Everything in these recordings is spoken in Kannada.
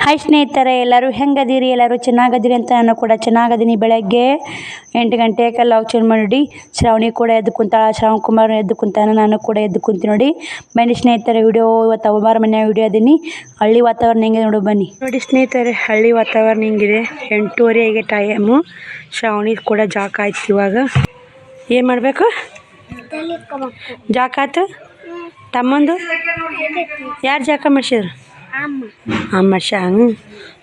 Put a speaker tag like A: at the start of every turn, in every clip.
A: ಹಾಯ್ ಸ್ನೇಹಿತರೆ, ಎಲ್ಲರೂ ಹೆಂಗದಿರಿ? ಎಲ್ಲರೂ ಚೆನ್ನಾಗದಿರಿ ಅಂತ ನಾನು ಕೂಡ ಚೆನ್ನಾಗದೀನಿ. ಬೆಳಗ್ಗೆ 8 ಗಂಟೆಗೆ ಲಾಗ್ ಚೇಂಜ್ ಮಾಡಿ ಶ್ರಾವಣಿ ಕೂಡ ಎದ್ದು ಕುಂತಾಳ, ಶ್ರಾವಣ್ ಕುಮಾರ್ ಎದ್ದು ಕುಂತಾನ, ನಾನು ಕೂಡ ಎದ್ದು ಕುಂತೀನಿ ನೋಡಿ. ಬನ್ನಿ ಸ್ನೇಹಿತರೆ, ವಿಡಿಯೋ ಇವತ್ತು ಒಬ್ಬರ ಮನೆಯ ವಿಡಿಯೋ ಅದೀನಿ. ಹಳ್ಳಿ ವಾತಾವರಣ ಹೆಂಗೆ ನೋಡು ಬನ್ನಿ. ನೋಡಿ ಸ್ನೇಹಿತರೆ, ಹಳ್ಳಿ ವಾತಾವರಣ ಹಿಂಗಿದೆ. 8:30 ಆಗಿ ಟೈಮು. ಶ್ರಾವಣಿ ಕೂಡ ಜಾಕ ಆಯ್ತು. ಇವಾಗ ಏನು ಮಾಡಬೇಕು? ಜಾಕ ಆಯ್ತು. ತಮ್ಮಂದು ಯಾರು ಜಾಕ ಮಾಡಿಸಿದ್ರು? ಅಮ್ಮ ಶಾಂಗ್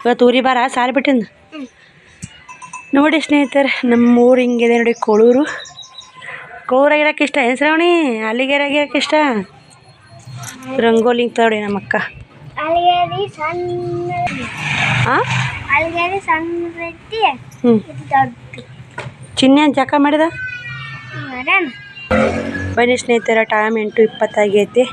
A: ಇವತ್ತು ಊರಿ ಬಾರ ಸಾರಿ ಬಿಟ್ಟಿಂದ. ನೋಡಿ ಸ್ನೇಹಿತರೆ, ನಮ್ಮ ಊರು ಹಿಂಗಿದೆ ನೋಡಿ. ಕೋಳೂರಾಗಿರೋಕೆ ಇಷ್ಟ ಏನು ಶ್ರಾವಣಿ? ಅಲ್ಲಿಗೆರಾಗಿರೋಕೆ ಇಷ್ಟ? ರಂಗೋಲಿ ನೋಡಿ ನಮ್ಮ ಅಕ್ಕ. ಚಿನ್ನ ಜಾಕ ಮಾಡಿದ. ಬನ್ನಿ ಸ್ನೇಹಿತರ, ಟೈಮ್ 8:20 ಆಗೈತಿ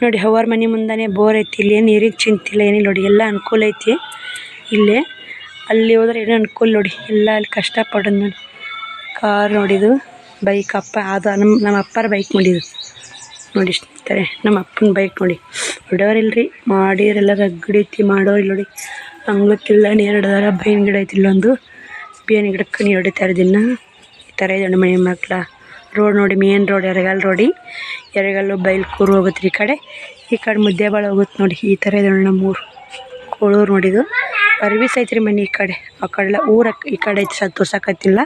A: ನೋಡಿ. ಅವ್ರ ಮನೆ ಮುಂದಾನೆ ಬೋರ್ ಐತಿ. ಇಲ್ಲಿ ನೀರಿನ ಚಿಂತಿಲ್ಲ, ಏನಿಲ್ಲ ನೋಡಿ. ಎಲ್ಲ ಅನುಕೂಲ ಐತಿ ಇಲ್ಲೇ. ಅಲ್ಲಿ ಹೋದ್ರೆ ಏನೋ ಅನುಕೂಲ ನೋಡಿ. ಎಲ್ಲ ಅಲ್ಲಿ ಕಷ್ಟಪಡೋದು ನೋಡಿ. ಕಾರ್ ನೋಡಿದು, ಬೈಕ್ ಅಪ್ಪ ಅದು ನಮ್ಮ ಅಪ್ಪರ ಬೈಕ್ ನೋಡಿದು ನೋಡಿ ಸ್ನೇಹಿತರೆ. ನಮ್ಮ ಅಪ್ಪನ ಬೈಕ್ ನೋಡಿ. ಹೊಡೋರಿಲ್ರಿ, ಮಾಡಿರೆಲ್ಲ ರಗ್ಗಡೈತಿ. ಮಾಡೋರು ನೋಡಿ. ಅಂಗ್ಳಕ್ಕಿಲ್ಲ ನೀರು ಹಿಡ್ದಾರ. ಬೇವಿನ ಗಿಡ ಐತಿ ಇಲ್ಲೊಂದು. ಬೇವಿನ ಗಿಡಕ್ಕೆ ನೀರು ಹೊಡಿತಾರೆ ದಿನ. ಈ ಥರ ಇದೆ ಮನೆ ಮಕ್ಳ. ರೋಡ್ ನೋಡಿ, ಮೇನ್ ರೋಡ್, ಎರೆಗಲ್ಲು ಬೈಲ್ಕೂರು ಹೋಗುತ್ತೆ. ಈ ಕಡೆ ಮುದ್ದೇಬಾಳ ಹೋಗುತ್ತೆ ನೋಡಿ. ಈ ಥರ ಇದೆ ನೋಡಿ ನಮ್ಮೂರು. ಕೋಳೂರು ನೋಡಿದು. ಸರ್ವಿಸ್ ಐತ್ರಿ ಮನೆ. ಈ ಕಡೆ ಆ ಕಡೆ ಊರಕ್ಕೆ ಈ ಕಡೆ ಐತಿ. ತೋರ್ಸಕತ್ತಿಲ್ಲ.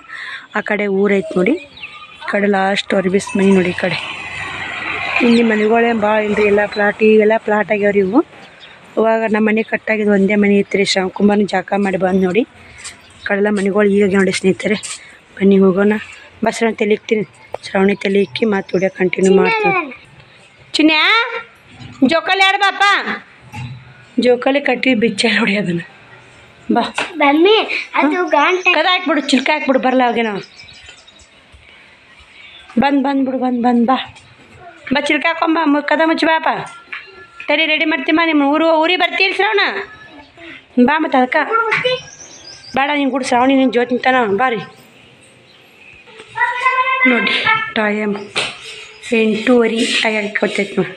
A: ಆ ಕಡೆ ಊರೈತೆ ನೋಡಿ. ಈ ಕಡೆ ಲಾಸ್ಟ್ ಸರ್ವಿಸ್ ಮನೆ ನೋಡಿ. ಈ ಕಡೆ ಇಲ್ಲಿ ಮನೆಗಳೇ ಭಾಳ ಇಲ್ರಿ. ಎಲ್ಲ ಪ್ಲಾಟ್, ಈಗೆಲ್ಲ ಪ್ಲಾಟ್ ಆಗ್ಯಾವ್ರಿ ಇವು. ಅವಾಗ ನಮ್ಮ ಮನೆ ಕಟ್ಟಾಗಿದ್ದು ಒಂದೇ ಮನೆ ಇತ್ತು ರೀ. ಶ್ರಾವಣ್ ಜಾಕ ಮಾಡಿ ಬಂದು ನೋಡಿ. ಈ ಕಡೆಲ್ಲ ಮನೆಗಳು ಈಗ ನೋಡಿ ಸ್ನೇಹಿತರೆ. ಬನ್ನಿ ಹೋಗೋಣ. ಬಸ್ ತಲೆ ಇಕ್ತೀನಿ. ಶ್ರಾವಣಿ ತಲೆ ಇಕ್ಕಿ ಮತ್ತು ವಿಡಿಯೋ ಕಂಟಿನ್ಯೂ ಮಾಡ್ತೀನಿ. ಚಿನ್ಯಾ ಜೋಕಾಲಿ ಆಡ ಬಾಪ. ಜೋಕಾಲಿ ಕಟ್ಟಿ ಬಿಚ್ಚ ನೋಡಿ ಅದನ್ನು. ಬಾ ಕದ ಹಾಕ್ಬಿಡು, ಚಿಲ್ಕ ಹಾಕ್ಬಿಡು. ಬರಲ್ಲ ಅವಾಗೆ ನಾವು ಬಂದ್ಬಿಡು. ಬಾ ಬಾ ಚಿಲ್ಕ ಹಾಕೊಂಬ. ಕದ ಮುಚ್ಚಿ ಬಾಪ. ತರಿ ರೆಡಿ ಮಾಡ್ತೀಮ್ಮ. ನಿಮ್ಮ ಊರಿಗೆ ಬರ್ತೀರಿ ಶ್ರಾವಣ? ಬಾ ಮತ್ತು ಅದಕ್ಕೆ ಬೇಡ ನಿಂಗೆ ಕೂಡ ಶ್ರಾವಣಿ ನಿನ್ನ ಜೋತಿ ನಿಂತಾನ. ಬಾರಿ ನೋಡಿ. ಟೈಮ್ 8:20 ಆಗತ್ತೈತಿ ನೋಡಿ.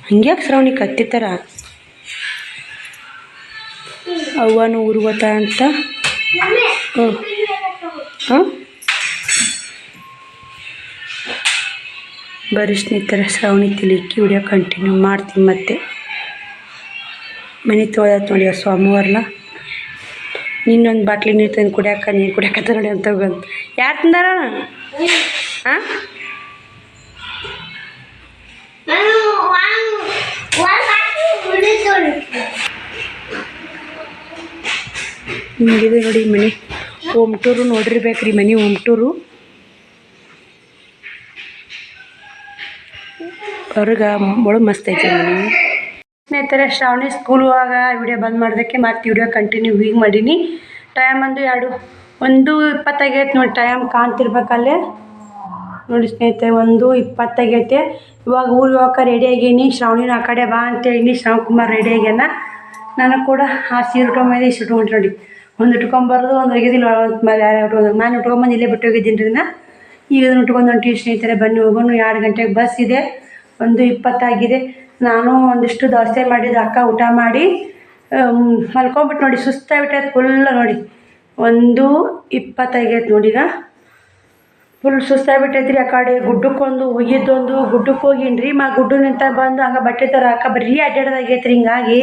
A: ಹಂಗ್ಯಾಕೆ ಶ್ರಾವಣಿ ಕತ್ತಿತ್ತಾರ? ಅವ್ವನು ಊರಿಗೆ ಹೋತ ಅಂತ. ಬರೀ ಸ್ನೇಹಿತರೆ, ಶ್ರಾವಣಿ ತಿಲಿಕ್ಕಿ ವಿಡಿಯೋ ಕಂಟಿನ್ಯೂ ಮಾಡ್ತೀನಿ. ಮತ್ತೆ ಮನೆ ತೊಳೆದ ನೋಡಿ. ಸೋಮವಾರಲ್ಲ ಇನ್ನೊಂದು ಬಾಟ್ಲಿ ನೀರು ತಂದು ನೀರು ಕುಡಿಯಾಕತ್ತ ನೋಡಿ ಅಂತ ಹೋಗೋದು. ಯಾರು ತಂದಾರ? ಹಾಂ, ಹಿಂಗಿದೆ ನೋಡಿ ಮನೆ. ಓಮ್ಟೂರು ನೋಡಿರ್ಬೇಕ್ರಿ ಮನೆ. ಓಮ್ಟೂರು ಹೊರಗೆ ಒಳಗೆ ಮಸ್ತ್ ಐತಿ ಮನೆ. ಸ್ನೇಹಿತರೆ, ಶ್ರಾವಣಿ ಸ್ಕೂಲ್ ಹೋಗಾಗ ವಿಡಿಯೋ ಬಂದ್ ಮಾಡೋದಕ್ಕೆ ಮತ್ತೆ ವಿಡಿಯೋ ಕಂಟಿನ್ಯೂ ಈಗ ಮಾಡೀನಿ. ಟೈಮ್ ಒಂದು 1:20 ಆಗೈತೆ ನೋಡಿ. ಟೈಮ್ ಕಾಣ್ತಿರ್ಬೇಕಲ್ಲೇ ನೋಡಿ ಸ್ನೇಹಿತರೆ. 1:20 ಆಗೈತೆ. ಇವಾಗ ಊರಿಗೆ ಹೋಗಕ್ಕೆ ರೆಡಿ ಆಗೀನಿ. ಶ್ರಾವಣಿನ ಆ ಕಡೆ ಬಾ ಅಂತೇಳಿ ಶ್ರಾವಣ್ ಕುಮಾರ್ ರೆಡಿ ಆಗ್ಯಾನ. ನನಗೆ ಕೂಡ ಆ ಸೀರೆ ಉಟ್ಕೊಂಬಂದು ಇಷ್ಟು ಉಟ್ಕೊಂಡ್ರಿ ನೋಡಿ. ಒಂದು ಉಟ್ಕೊಂಬಾರ್ದು, ಒಂದು ಒಗೆದಿಲ್ಲ. ಮೇಲೆ ಯಾರು ಉಟ್ಕೊಂಡು ನಾನು ಉಟ್ಕೊಂಬಂದು ಇಲ್ಲೇ ಬಿಟ್ಟು ಹೋಗಿದ್ದೀನಿ ರೀ. ಈಗ ಇದನ್ನು ಉಟ್ಕೊಂಡು ಹೊಂಟೀವಿ ಸ್ನೇಹಿತರೆ. ಬನ್ನಿ ಹೋಗೋಣ. 2 ಗಂಟೆಗೆ ಬಸ್ ಇದೆ. 1:20 ಆಗಿದೆ. ನಾನು ಒಂದಿಷ್ಟು ದೋಸೆ ಮಾಡಿದ್ದು ಅಕ್ಕ ಊಟ ಮಾಡಿ ಮಲ್ಕೊಂಬಿಟ್ಟು ನೋಡಿ. ಸುಸ್ತಾಗ್ಬಿಟ್ಟೈತೆ ಫುಲ್ ನೋಡಿ. 1:20 ಆಗೈತೆ ನೋಡಿ. ಈಗ ಫುಲ್ ಸುಸ್ತಾಗ್ಬಿಟ್ಟೈತೆ ರೀ. ಆ ಕಡೆ ಗುಡ್ಡಕ್ಕೊಂದು ಹೋಗಿದ್ದೊಂದು ಗುಡ್ಡಕ್ಕೆ ಹೋಗೀನಿ ರೀ. ಗುಡ್ಡು ನಿಂತ ಬಂದು ಹಂಗೆ ಬಟ್ಟೆ ಥರ ಅಕ್ಕ ಬರೀ ಅಡ್ಡಾಡೋದಾಗೈತೆ ರೀ. ಹಿಂಗಾಗಿ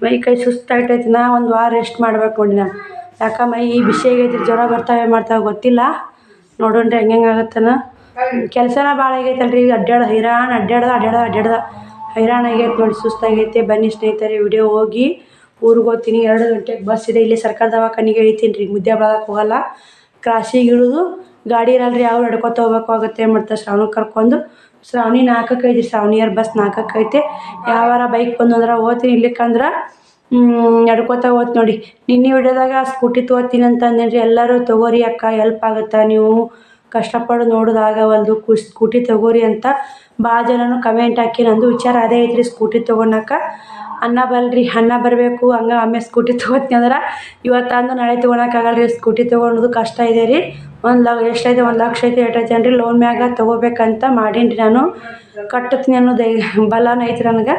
A: ಮೈ ಕೈ ಸುಸ್ತಾಗ್ಬಿಟ್ಟೈತಿ. ನಾ ಒಂದು ವಾರ ರೆಸ್ಟ್ ಮಾಡ್ಬೇಕು ನೋಡಿ. ನಾನು ಯಾಕೆ ಮೈ ಬಿಸಿ ಆಗೈತಿ. ಜ್ವರ ಬರ್ತಾವೆ ಮಾಡ್ತಾವೆ ಗೊತ್ತಿಲ್ಲ. ನೋಡೋಣ್ರಿ ಹೆಂಗೆ ಆಗುತ್ತಾನ. ಕೆಲಸನ ಭಾಳ ಆಗೈತಲ್ರಿ. ಅಡ್ಡಾಡ್ದ ಹೈರಾಣ ಆಗೈತೆ ನೋಡಿ. ಸುಸ್ತಾಗೈತೆ. ಬನ್ನಿ ಸ್ನೇಹಿತರೆ, ವಿಡಿಯೋ ಹೋಗಿ ಊರಿಗೆ ಹೋಗ್ತೀನಿ. 2 ಗಂಟೆಗೆ ಬಸ್ ಇದೆ. ಇಲ್ಲಿ ಸರ್ಕಾರ ದವಾಖಾನೆಗೆ ಇಳಿತೀನಿ ರೀ. ಮುದ್ದೆ ಬಳಕ್ಕೆ ಹೋಗಲ್ಲ. ಕ್ರಾಸಿಗೆ ಇಳಿದು ಗಾಡಿ ಇರಲ್ಲ ರೀ. ಅವ್ರು ನಡ್ಕೊತ ಹೋಗ್ಬೇಕಾಗುತ್ತೆ. ಮಾಡ್ತಾರೆ ಶ್ರಾವಣ ಕರ್ಕೊಂಡು. ಶ್ರಾವಣಿ 4ಕ್ಕೆ ಐತಿ. ಶ್ರಾವಣಿಯವ್ರ ಬಸ್ 4ಕ್ಕೆ ಐತೆ. ಯಾವಾರ ಬೈಕ್ ಬಂದಂದ್ರೆ ಹೋಗ್ತೀನಿ. ಇರ್ಲಿಕ್ಕಂದ್ರೆ ನಡ್ಕೊತ ಹೋಗ್ತೀನಿ ನೋಡಿ. ನಿನ್ನೆ ವಿಡಿಯೋದಾಗ ಸ್ಕೂಟಿ ತೊಗೋತೀನಿ ಅಂತ ಅಂದೇನ್ರಿ. ಎಲ್ಲರೂ ತೊಗೋರಿ ಅಕ್ಕ, ಹೆಲ್ಪ್ ಆಗುತ್ತೆ. ನೀವು ಕಷ್ಟಪಟ್ಟು ನೋಡೋದಾಗವಲ್ದು, ಸ್ಕೂಟಿ ತೊಗೋರಿ ಅಂತ ಭಾಳ ಜನನು ಕಮೆಂಟ್ ಹಾಕಿ. ನಂದು ವಿಚಾರ ಅದೇ ಐತ್ರಿ ಸ್ಕೂಟಿ ತೊಗೊಳಕ. ಅನ್ನ ಬಲ್ರಿ ಅನ್ನ ಬರಬೇಕು ಹಂಗೆ ಆಮೇಲೆ ಸ್ಕೂಟಿ ತೊಗೋತೀನಿ ಅಂದ್ರೆ ಇವತ್ತಂದು ನಾಳೆ ತೊಗೊಳಕ್ಕಾಗಲ್ಲ ರೀ. ಸ್ಕೂಟಿ ತೊಗೊಳೋದು ಕಷ್ಟ ಇದೆ ರೀ. ಎಷ್ಟೈತೆ 1 ಲಕ್ಷ ಐತೆ ಏಟೈತೆ ರೀ. ಲೋನ್ ಮ್ಯಾಗ ತೊಗೋಬೇಕಂತ ಮಾಡೀನಿ ರೀ. ನಾನು ಕಟ್ಟುತ್ತೀನಿ ಅನ್ನೋದು ಬಲನ ಐತೆ ನನಗೆ.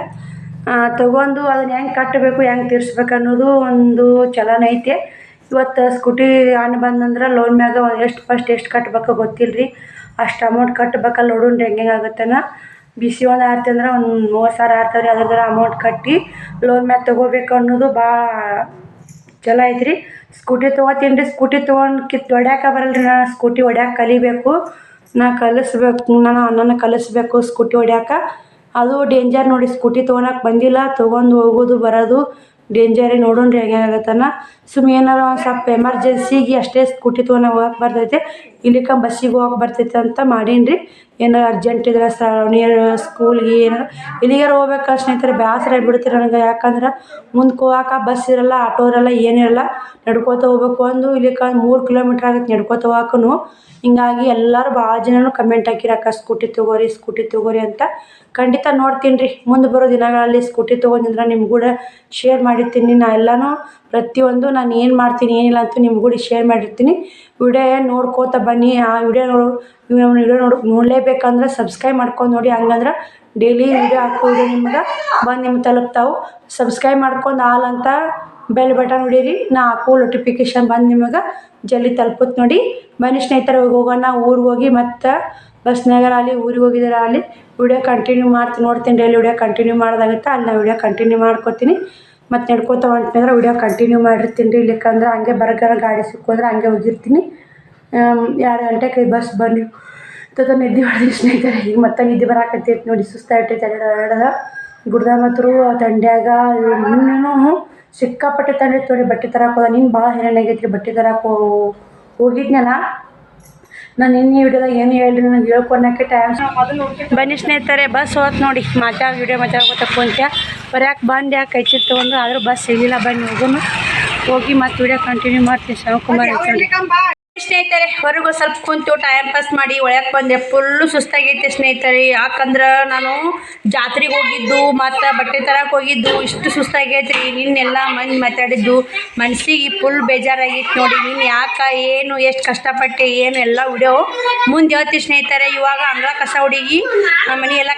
A: ತೊಗೊಂಡು ಅದನ್ನ ಹೆಂಗೆ ಕಟ್ಟಬೇಕು ಹೆಂಗೆ ತೀರ್ಸ್ಬೇಕು ಅನ್ನೋದು ಒಂದು ಚಲನ ಐತೆ. ಇವತ್ತು ಸ್ಕೂಟಿ ಆನ್ ಬಂದಂದ್ರೆ ಲೋನ್ ಮ್ಯಾಗ ಫಸ್ಟ್ ಎಷ್ಟು ಕಟ್ಬೇಕು ಗೊತ್ತಿಲ್ಲ ರೀ. ಅಷ್ಟು ಅಮೌಂಟ್ ಕಟ್ಬೇಕಲ್ಲ ನೋಡೋಣ ರೀ ಹೆಂಗೆ ಆಗುತ್ತಾನ. ಬಿಸಿ ಒಂದು ಆರ್ತಿ ಅಂದ್ರೆ ಒಂದು 30,000 ಆಗ್ತಾವೆ ರೀ. ಅದ್ರ ಅಮೌಂಟ್ ಕಟ್ಟಿ ಲೋನ್ ಮ್ಯಾಗ ತೊಗೋಬೇಕು ಅನ್ನೋದು ಭಾಳ ಚಲೋ ಐತೆ ರೀ. ಸ್ಕೂಟಿ ತೊಗೋತೀನಿ ರೀ. ಸ್ಕೂಟಿ ತೊಗೊಂಡು ಹೊಡ್ಯಾಕ ಬರಲ್ಲ ರೀ. ನಾನು ಸ್ಕೂಟಿ ಹೊಡ್ಯಾಕ ಕಲಿಬೇಕು. ನನ್ನ ಕಲಿಸ್ಬೇಕು ಸ್ಕೂಟಿ ಹೊಡ್ಯಾಕ. ಅದು ಡೇಂಜರ್ ನೋಡಿ. ಸ್ಕೂಟಿ ತೊಗೊಳಕ್ಕೆ ಬಂದಿಲ್ಲ, ತೊಗೊಂಡು ಹೋಗೋದು ಬರೋದು ಡೇಂಜರೇ. ನೋಡೋಣ ರೀ ಹೆಂಗೆ ಆಗತ್ತಾನ. ಏನಾರ ಒಂದು ಸ್ವಲ್ಪ ಎಮರ್ಜೆನ್ಸಿಗೆ ಅಷ್ಟೇ ಸ್ಕೂಟಿ ತೊಗೊಂಡು ಹೋಗಕ್ಕೆ ಬರ್ತೈತೆ. ಇಲ್ಲಿಕ ಬಸ್ಸಿಗೆ ಹೋಗಕ್ಕೆ ಬರ್ತೈತೆ ಅಂತ ಮಾಡೀನಿ ರೀ. ಏನಾರು ಅರ್ಜೆಂಟ್ ಇದ್ರೆ ನಿಯರ್ ಸ್ಕೂಲ್ಗೆ ಏನಾರು ಎಲ್ಲಿಗಾರ ಹೋಗ್ಬೇಕು ಸ್ನೇಹಿತರೆ ಬೇಸರ ಆಗಿಬಿಡ್ತೀರಿ ನನಗೆ. ಯಾಕಂದ್ರೆ ಮುಂದಕ್ಕೆ ಹೋಗಾಕ ಬಸ್ ಇರಲ್ಲ, ಆಟೋ ಇರಲ್ಲ, ಏನಿರಲ್ಲ. ನಡ್ಕೋತ ಹೋಗ್ಬೇಕು. ಇಲ್ಲಿಕ 3 ಕಿಲೋಮೀಟ್ರ್ ಆಗುತ್ತೆ ನಡ್ಕೋತ ಹೋಗಾಕೂ. ಹಿಂಗಾಗಿ ಎಲ್ಲರೂ ಭಾಳ ಜನನು ಕಮೆಂಟ್ ಹಾಕಿರಕ್ಕ ಸ್ಕೂಟಿ ತೊಗೋರಿ ಅಂತ. ಖಂಡಿತ ನೋಡ್ತೀನಿ ರೀ. ಮುಂದೆ ಬರೋ ದಿನಗಳಲ್ಲಿ ಸ್ಕೂಟಿ ತೊಗೊಂಡಿದ್ರೆ ನಿಮ್ಮ ಕೂಡ ಶೇರ್ ಮಾಡಿರ್ತೀನಿ. ಎಲ್ಲನೂ ಪ್ರತಿಯೊಂದು ನಾನು ಏನು ಮಾಡ್ತೀನಿ ಏನಿಲ್ಲ ಅಂತ ನಿಮ್ಮ ಕೂಡ ಶೇರ್ ಮಾಡಿರ್ತೀನಿ. ವಿಡಿಯೋ ನೋಡ್ಕೋತ ಬನ್ನಿ. ಆ ವಿಡಿಯೋ ನೋಡಲೇಬೇಕಂದ್ರೆ ಸಬ್ಸ್ಕ್ರೈಬ್ ಮಾಡ್ಕೊಂಡು ನೋಡಿ. ಹಂಗಂದ್ರೆ ಡೈಲಿ ವಿಡಿಯೋ ಹಾಕೋದು ನಿಮ್ಗೆ ತಲುಪ್ತಾವೆ. ಸಬ್ಸ್ಕ್ರೈಬ್ ಮಾಡ್ಕೊಂಡು ಆಲ್ ಅಂತ ಬೆಲ್ ಬಟನ್ ಹೊಡೀರಿ. ನಾ ಹಾಕೋ ನೋಟಿಫಿಕೇಷನ್ ಬಂದು ನಿಮಗೆ ಜಲ್ದಿ ತಲುಪುತ್ತೆ ನೋಡಿ. ಬನ್ನಿ ಸ್ನೇಹಿತರೆ ಹೋಗೋಣ. ಊರಿಗೆ ಹೋಗಿ ಮತ್ತು ಬಸ್ನಾಗರ ಅಲ್ಲಿ ಊರಿಗೆ ಹೋಗಿದಾರೆ ಅಲ್ಲಿ ವಿಡಿಯೋ ಕಂಟಿನ್ಯೂ ನೋಡ್ತೀನಿ. ಡೈಲಿ ವಿಡಿಯೋ ಕಂಟಿನ್ಯೂ ಮಾಡೋದಾಗುತ್ತೆ. ಅಲ್ಲಿ ನಾನು ವಿಡಿಯೋ ಕಂಟಿನ್ಯೂ ಮಾಡ್ಕೊತೀನಿ. ಮತ್ತು ನಡ್ಕೋತ ಹೊಂಟಿನಂದ್ರೆ ವಿಡಿಯೋ ಕಂಟಿನ್ಯೂ ಮಾಡಿರ್ತೀನಿ ರೀ. ಇಲ್ಲಿಕಂದ್ರೆ ಹಂಗೆ ಬರಗಾರ ಗಾಡಿ ಸಿಕ್ಕೋದ್ರೆ ಹಂಗೆ ಹೋಗಿರ್ತೀನಿ. 2 ಗಂಟೆಗೆ ಬಸ್ ಬನ್ನಿ ನಿದ್ದೆ ಹೊಡೆದಿ ಸ್ನೇಹಿತರೆ. ಈಗ ಮತ್ತೆ ನಿದ್ದೆ ಬರಾಕತ್ತೈತೆ ನೋಡಿ. ಸುಸ್ತಾಗಿಟ್ಟೈತೆ ಎರಡದ ಗುಡ್ದಾಗ ಮಾತ್ರ ತಂಡ್ಯಾಗ ಇನ್ನೂ ಸಿಕ್ಕಾಪಟ್ಟೆ ತಂಡಿ ನೋಡಿ. ಬಟ್ಟೆ ತರಕ್ಕೆ ಹೋದ ನೀನು ಭಾಳ ಹೈರಾಣ ಆಗೈತೆ ರೀ. ಬಟ್ಟೆ ತರಕ್ಕೆ ಹೋಗಿದ್ನಲ್ಲ ನಾನು ನಿನ್ನೆ ವಿಡಿಯೋದಾಗ ಏನು ಹೇಳ್ರಿ ನನಗೆ ಹೇಳ್ಕೊಳಕ್ಕೆ ಟೈಮ್. ಬನ್ನಿ ಸ್ನೇಹಿತರೆ ಬಸ್ ಹೋತ್ ನೋಡಿ. ವಿಡಿಯೋ ಮಾತಾಡ್ಕೊತ ಕುಂತ್ಯ ಬರ್ಯಾಕೆ ಬಂದು ಯಾಕೆ ಕೈ ಚಿತ್ ತೊಗೊಂಡು ಆದರೂ ಬಸ್ ಸಿಗಲಿಲ್ಲ. ಬನ್ನಿ ಹೋಗಿ ಮತ್ತೆ ವಿಡಿಯೋ ಕಂಟಿನ್ಯೂ ಮಾಡ್ತೀನಿ. ಶಿವಕುಮಾರ್ ಸ್ನೇಹಿತರೆ ಹೊರಗೆ ಸ್ವಲ್ಪ ಕುಂತು ಟೈಮ್ ಪಾಸ್ ಮಾಡಿ ಒಳಗೆ ಬಂದೆ. ಫುಲ್ಲು ಸುಸ್ತಾಗೈತೆ ಸ್ನೇಹಿತರೆ. ಯಾಕಂದ್ರೆ ನಾನು ಜಾತ್ರೆಗೆ ಹೋಗಿದ್ದು ಮತ್ತು ಬಟ್ಟೆ ತರಕ್ಕೆ ಹೋಗಿದ್ದು ಇಷ್ಟು ಸುಸ್ತಾಗೈತೆ ರೀ. ನಿನ್ನೆಲ್ಲ ಮಂದಿ ಮಾತಾಡಿದ್ದು ಮನಸ್ಸಿಗೆ ಫುಲ್ ಬೇಜಾರಾಗಿತ್ತು ನೋಡಿ. ನೀನು ಯಾಕೆ ಏನು ಎಷ್ಟು ಕಷ್ಟಪಟ್ಟೆ ಏನು ಎಲ್ಲ ವಿಡಿಯೋ ಮುಂದೆ ಹೇಳ್ತೀವಿ ಸ್ನೇಹಿತರೆ. ಇವಾಗ ಅಂಗಳ ಕಸ ಹುಡುಗಿ ಮನೆ ಎಲ್ಲ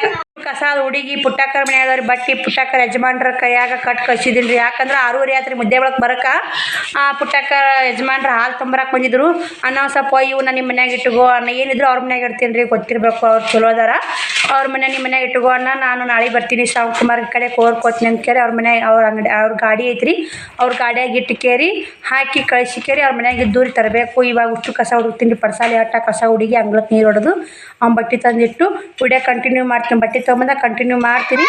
A: ಕಸ ಹುಡುಗಿ ಪುಟ್ಟಕ್ಕರ ಮನೆಯಾದವ್ರಿ ಬಟ್ಟೆ ಪುಟ್ಟಕ್ಕರ ಯಜಮಾನ್ರ ಕೈಯಾಗ ಕಳ್ಸಿದ್ದೀನಿ ರೀ. ಯಾಕಂದ್ರೆ 6:30 ಆತ್ರಿ ಮುದ್ದೆ ಒಳಗೆ ಬರೋಕೆ. ಪುಟ್ಟಕ್ಕರ ಯಜಮಾನ್ರ ಹಾಲು ತೊಂಬರಕ್ಕೆ ಬಂದಿದ್ರು. ಅನ್ನ ಸ್ವಲ್ಪ ಇವ್ನ ನಿಮ್ಮ ಮನ್ಯಾಗ ಇಟ್ಟುಗೋ ಅನ್ನ ಏನಿದ್ರು ಅವ್ರ ಮನ್ಯಾಗ ಇಡ್ತೀನಿ ರೀ. ಗೊತ್ತಿರಬೇಕು ಅವ್ರು ಚಲೋ ಅದಾರ. ಅವ್ರ ನಿಮ್ಮ ಮನ್ಯಾಗ ಇಟ್ಟುಗೋ ಅನ್ನ ನಾನು ನಾಳೆ ಬರ್ತೀನಿ ಶಿವಕುಮಾರ್ ಕಡೆ ಕೋರ್ಕೋತೀನಿ ಅಂತ ಕೇಳಿ ಅವ್ರ ಮನ್ಯಾಗ ಅವ್ರ ಗಾಡಿ ಐತ್ರಿ. ಅವ್ರ ಗಾಡಿಯಾಗ ಇಟ್ಟು ಕೇರಿ ಹಾಕಿ ಕಳಿಸಿ ಕೇರಿ ಅವ್ರ ಮನ್ಯಾಗ ಇದ್ದೂರಿ ತರಬೇಕು. ಇವಾಗ ಉಷ್ಟು ಕಸ ಹುಡುಕ್ತೀನಿ ರೀ. ಪರ್ಸಾಲಿ ಆಟ ಕಸ ಹುಡುಗಿ ಅಂಗ್ಳಕ್ಕೆ ನೀರು ಹೊಡೆದು ಅವ್ನ ಬಟ್ಟೆ ತಂದಿಟ್ಟು ವಿಡಿಯೋ ಕಂಟಿನ್ಯೂ ಮಾಡ್ತೀನಿ. ಬಟ್ಟೆ ತೊಗೊಂಬಂದ ಕಂಟಿನ್ಯೂ ಮಾಡ್ತೀನಿ.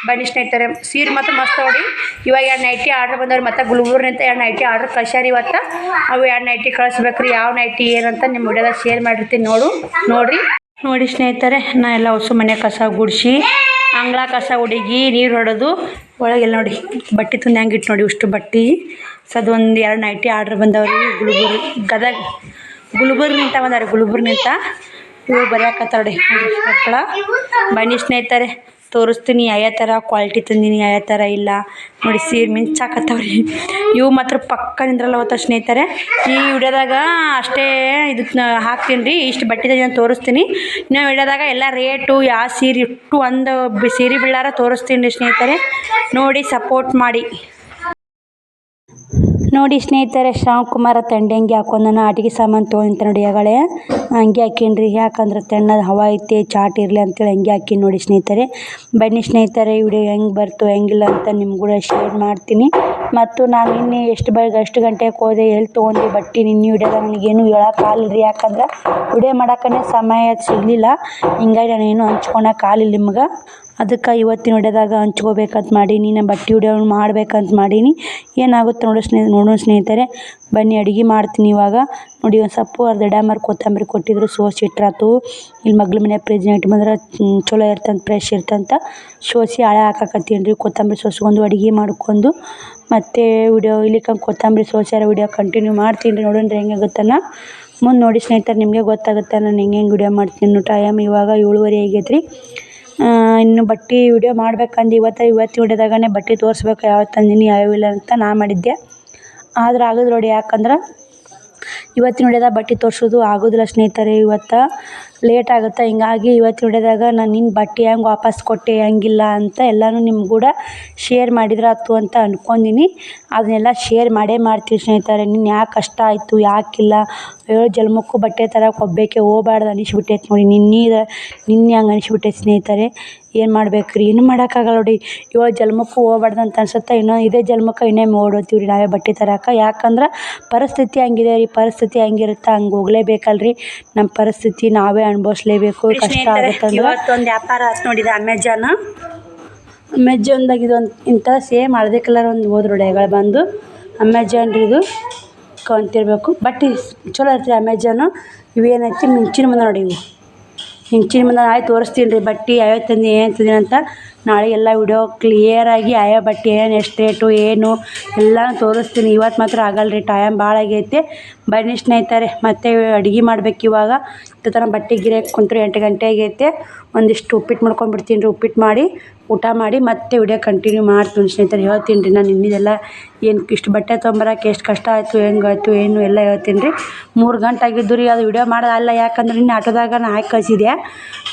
A: ಬನ್ನಿ ಸ್ನೇಹಿತರೆ ಸೀರೆ ಮಾತ್ರ ಮಸ್ತ್ ನೋಡಿ. ಇವಾಗ 2 ನೈಟಿ ಆರ್ಡ್ರ್ ಬಂದವ್ರು. ಮತ್ತು ಗುಲ್ಬರ್ಗಿನಿಂದ 2 ನೈಟಿ ಆರ್ಡ್ರ್ ಕಳ್ಸ್ಯಾರ ಇವತ್ತು. ಅವು 2 ನೈಟಿ ಕಳಿಸ್ಬೇಕು ರೀ. ಯಾವ ನೈಟಿ ಏನಂತ ನಿಮ್ಮ ವಿಡಿಯೋದಾಗ ಶೇರ್ ಮಾಡಿರ್ತೀನಿ ನೋಡಿ ಸ್ನೇಹಿತರೆ. ನಾ ಎಲ್ಲ ಹೊಸ ಮನೆ ಕಸ ಗುಡಿಸಿ ಅಂಗಳ ಕಸ ಹುಡುಗಿ ನೀರು ಹೊಡೆದು ಒಳಗೆಲ್ಲ ನೋಡಿ ಬಟ್ಟೆ ತುಂಬ ಹೆಂಗಿಟ್ಟು ನೋಡಿ. ಇಷ್ಟು ಬಟ್ಟೆ ಒಂದು 2 ನೈಟಿ ಆರ್ಡ್ರ್ ಬಂದವ್ರಿ. ಗುಲ್ಬರ್ಗಿನಿಂದ ಬಂದವ್ರಿ. ಗುಲ್ಬರ್ಗಿನಿಂದ ಇವು ಬರೆಯಕತ್ತಾವ್ರಿ ಮಕ್ಕಳ. ಬನ್ನಿ ಸ್ನೇಹಿತರೆ ತೋರಿಸ್ತೀನಿ ಯಾವ ಥರ ಕ್ವಾಲಿಟಿ ತಂದೀನಿ ಯಾವ ಥರ ಇಲ್ಲ ನೋಡಿ. ಸೀರೆ ಮಿಂಚಾಕತ್ತವ್ರಿ. ಇವು ಮಾತ್ರ ಪಕ್ಕ ನಿಂದ್ರಲ್ಲ ಹೋಗ್ತಾ ಸ್ನೇಹಿತರೆ. ಈ ವಿಡಿಯೋದಾಗ ಅಷ್ಟೇ ಇದಕ್ಕೆ ಹಾಕ್ತೀನಿ ರೀ. ಇಷ್ಟು ಬಟ್ಟೆ ನಾನು ತೋರಿಸ್ತೀನಿ. ಇನ್ನೂ ವಿಡಿಯೋದಾಗ ಎಲ್ಲ ರೇಟು ಯಾವ ಸೀರೆ ಇಟ್ಟು ಒಂದು ಸೀರೆ ಬೀಳಾರ ತೋರಿಸ್ತೀನಿ ರೀ ಸ್ನೇಹಿತರೆ. ನೋಡಿ ಸಪೋರ್ಟ್ ಮಾಡಿ. ನೋಡಿ ಸ್ನೇಹಿತರೆ ಶಿವಕುಮಾರ ತಂಡಿ ಹಾಕೊಂಡು ಅಡುಗೆ ಸಾಮಾನು ತೊಗೊಂತ ನೋಡಿ. ಆಗಳೇ ಹಂಗೆ ಹಾಕೀನಿ. ಯಾಕಂದ್ರೆ ತಣ್ಣದ ಹವಾ ಐತಿ ಚಾಟ್ ಇರಲಿ ಅಂತೇಳಿ ಹಂಗೆ ಹಾಕೀನಿ ನೋಡಿ ಸ್ನೇಹಿತರೆ. ಬನ್ನಿ ಸ್ನೇಹಿತರೆ ವಿಡಿಯೋ ಹೆಂಗೆ ಬರ್ತು ಹೆಂಗಿಲ್ಲ ಅಂತ ನಿಮ್ಗೆ ಕೂಡ ಶೇರ್ ಮಾಡ್ತೀನಿ. ಮತ್ತು ನಾನು ನಿನ್ನೆ ಎಷ್ಟು ಗಂಟೆಗೆ ಹೋದೆ ಎಲ್ಲಿ ತೊಗೊಂಡು ಬಟ್ಟೆ ನಿನ್ನೆ ವಿಡಿಯೋದಾಗ ನನಗೇನು ಹೇಳೋಕ್ಕಾಗಲ್ಲ ರೀ. ಯಾಕಂದ್ರೆ ವಿಡಿಯೋ ಮಾಡೋಕ್ಕೇ ಸಮಯ ಸಿಗಲಿಲ್ಲ. ಹಿಂಗಾಗಿ ನಾನು ಏನು ಹಂಚ್ಕೊಳಕ್ಕೆ ಆಗಲಿಲ್ಲ ನಿಮ್ಗೆ. ಅದಕ್ಕೆ ಇವತ್ತಿನ ವಿಡಿಯೋದಾಗ ಹಂಚ್ಕೋಬೇಕಂತ ಮಾಡೀನಿ. ನಾನು ಬಟ್ಟೆ ವಿಡಿಯೋ ಮಾಡ್ಬೇಕಂತ ಮಾಡೀನಿ. ಏನಾಗುತ್ತೆ ನೋಡೋಣ ಸ್ನೇಹಿತರೆ. ಬನ್ನಿ ಅಡುಗೆ ಮಾಡ್ತೀನಿ ಇವಾಗ. ನೋಡಿ ಒಂದು ಸ್ವಲ್ಪ ಅರ್ಧ ಕೊತ್ತಂಬರಿ ಕೊಟ್ಟಿದ್ರು ಸೋಸಿ ಇಟ್ರಾತು. ಇಲ್ಲಿ ಮಗ್ಳ ಮನೆ ಫ್ರಿಜ್ನ ಇಟ್ಟು ಬಂದ್ರೆ ಚಲೋ ಇರ್ತಂತ ಫ್ರೆಶ್ ಇರ್ತಂತ ಸೋಸಿ ಹಳೆ ಹಾಕಾಕತ್ತೀನಿ ರೀ. ಕೊತ್ತಂಬರಿ ಸೋಸ್ಕೊಂಡು ಅಡುಗೆ ಮಾಡ್ಕೊಂಡು ಮತ್ತು ವಿಡಿಯೋ ಇಲ್ಲಿಕಂಗೆ ಕೊತ್ತಂಬರಿ ಸೋಸ್ಯಾರ ವಿಡಿಯೋ ಕಂಟಿನ್ಯೂ ಮಾಡ್ತೀನಿ ರೀ. ನೋಡೋಣ ರೀ ಹೆಂಗಾಗುತ್ತಾನ ಮುಂದೆ ನೋಡಿ ಸ್ನೇಹಿತರೆ. ನಿಮಗೆ ಗೊತ್ತಾಗುತ್ತೆ ನಾನು ಹೆಂಗೆ ವಿಡಿಯೋ ಮಾಡ್ತೀನಿ. ಟೈಮ್ ಇವಾಗ 7:30 ಆಗೈತೆ ರೀ. ಇನ್ನು ಬಟ್ಟೆ ವಿಡಿಯೋ ಮಾಡ್ಬೇಕಂದು ಇವತ್ತು ವಿಡಿಯೋದಾಗನೇ ಬಟ್ಟೆ ತೋರಿಸ್ಬೇಕು ಯಾವತ್ತು ತಂದೀನಿ ಯಾವಿಲ್ಲ ಅಂತ ನಾ ಮಾಡಿದ್ದೆ. ಆದ್ರೆ ಆಗೋದು ನೋಡಿ, ಯಾಕಂದ್ರೆ ಇವತ್ತಿನ ವಿಡಿಯೋದಾಗ ಬಟ್ಟೆ ತೋರಿಸೋದು ಆಗೋದಿಲ್ಲ ಸ್ನೇಹಿತರೆ. ಇವತ್ತು ಲೇಟ್ ಆಗುತ್ತೆ. ಹಿಂಗಾಗಿ ಇವತ್ತಿನ ವಿಡಿಯೋದಾಗ ನಾನು ನಿನ್ನ ಬಟ್ಟೆ ಹೆಂಗೆ ವಾಪಸ್ ಕೊಟ್ಟೆ ಹೆಂಗಿಲ್ಲ ಅಂತ ಎಲ್ಲನೂ ನಿಮ್ಮ ಕೂಡ ಶೇರ್ ಮಾಡಿದ್ರೆ ಆಯ್ತು ಅಂತ ಅಂದ್ಕೊಂಡೀನಿ. ಅದನ್ನೆಲ್ಲ ಶೇರ್ ಮಾಡ್ತೀನಿ ಸ್ನೇಹಿತರೆ. ನಿನ್ನ ಯಾಕೆ ಕಷ್ಟ ಆಯಿತು ಯಾಕಿಲ್ಲ 7 ಜನ್ಮಕ್ಕೂ ಬಟ್ಟೆ ತರಕ್ಕೆ ಒಬ್ಬಾಕೆ ಹೋಗ್ಬಾರ್ದು ಅನಿಸ್ಬಿಟ್ಟೈತೆ ನೋಡಿ. ನಿನ್ನೆ ಹಂಗೆ ಅನಿಸ್ಬಿಟ್ಟೈತೆ ಸ್ನೇಹಿತರೆ. ಏನು ಮಾಡ್ಬೇಕು ರೀ, ಏನು ಮಾಡೋಕ್ಕಾಗಲ್ಲ ನೋಡಿ. 7 ಜನ್ಮಕ್ಕೂ ಹೋಗ್ಬಾರ್ದು ಅಂತ ಅನ್ಸುತ್ತೆ. ಇದೇ ಜನ್ಮಕ್ಕೆ ಇನ್ನೊಮ್ಮೆ ಓಡೋತೀವಿ ರೀ ನಾವೇ ಬಟ್ಟೆ ತರಕ್ಕೆ. ಯಾಕಂದ್ರೆ ಪರಿಸ್ಥಿತಿ ಹಂಗಿದೆ ರೀ. ಪರಿಸ್ಥಿತಿ ಹೆಂಗಿರುತ್ತೆ ಹಂಗೆ ಹೋಗ್ಲೇಬೇಕಲ್ರಿ. ನಮ್ಮ ಪರಿಸ್ಥಿತಿ ನಾವೇ ಅನುಭವಿಸ್ಲೇಬೇಕು. ಕಷ್ಟ ಆಗುತ್ತೆ ಅಂದ್ರೆ ಇವತ್ತೊಂದು ವ್ಯಾಪಾರ ಆಯ್ತು ನೋಡಿದೆ ಅಮೆಜಾನ್ದಾಗ ಇದೊಂದು ಇಂಥ ಸೇಮ್ ಹಳದಿ ಕಲರ್ ಒಂದು ಹೋದ್ರು ಎಗಳು ಬಂದು ಅಮೆಜಾನ್ ರೀ. ಇದು ಕಂತಿರ್ಬೇಕು ಬಟ್ ಚಲೋ ಇರ್ತೀವಿ ಅಮೆಜಾನು. ಇವೇನೈತಿ ಮಿಂಚಿನ ಮುಂದೆ ನೋಡಿ, ಇವು ಮಿಂಚಿನ ಮುಂದೆ ನಾಳೆ ತೋರಿಸ್ತೀನಿ ರೀ ಬಟ್ಟೆ ಯಾವ್ಯಾವ ತಂದು ಏನು ತಂದೀನಿ ಅಂತ. ನಾಳೆ ಎಲ್ಲ ವಿಡಿಯೋ ಕ್ಲಿಯರಾಗಿ ಯಾವ ಬಟ್ಟೆ ಏನು ಎಷ್ಟು ರೇಟು ಏನು ಎಲ್ಲನೂ ತೋರಿಸ್ತೀನಿ. ಇವತ್ತು ಮಾತ್ರ ಆಗಲ್ಲ ರೀ, ಟೈಮ್ ಭಾಳ ಆಗೈತೆ. ಬನ್ನಿ ಸ್ನೇಹಿತರೆ, ಮತ್ತೆ ಅಡುಗೆ ಮಾಡ್ಬೇಕು ಇವಾಗ. ಈ ಥರ ಬಟ್ಟೆ ಗಿರಕ್ಕೆ ಕುಂತ್ರೆ 8 ಗಂಟೆ ಆಗೈತೆ. ಒಂದಿಷ್ಟು ಉಪ್ಪಿಟ್ಟು ಮಾಡ್ಕೊಂಡ್ಬಿಡ್ತೀನಿ ರೀ. ಉಪ್ಪಿಟ್ಟು ಮಾಡಿ ಊಟ ಮಾಡಿ ಮತ್ತೆ ವಿಡಿಯೋ ಕಂಟಿನ್ಯೂ ಮಾಡ್ತೀನಿ ಸ್ನೇಹಿತರೆ. ಹೇಳ್ತೀನಿ ರೀ ನಾನು ಇನ್ನಿದೆಲ್ಲ ಏನು ಇಷ್ಟು ಬಟ್ಟೆ ತೊಗೊಂಬರಕ್ಕೆ ಎಷ್ಟು ಕಷ್ಟ ಆಯಿತು ಹೆಂಗಾಯ್ತು ಏನು ಎಲ್ಲ ಹೇಳ್ತೀನಿ ರೀ. 3 ಗಂಟೆ ಆಗಿದ್ದು ರೀ. ಅದು ವಿಡಿಯೋ ಮಾಡೋದಲ್ಲ, ಯಾಕಂದ್ರೆ ಇನ್ನು ಆಟೋದಾಗ ನಾನು ಹಾಕಿ ಕಳಿಸಿದೆ.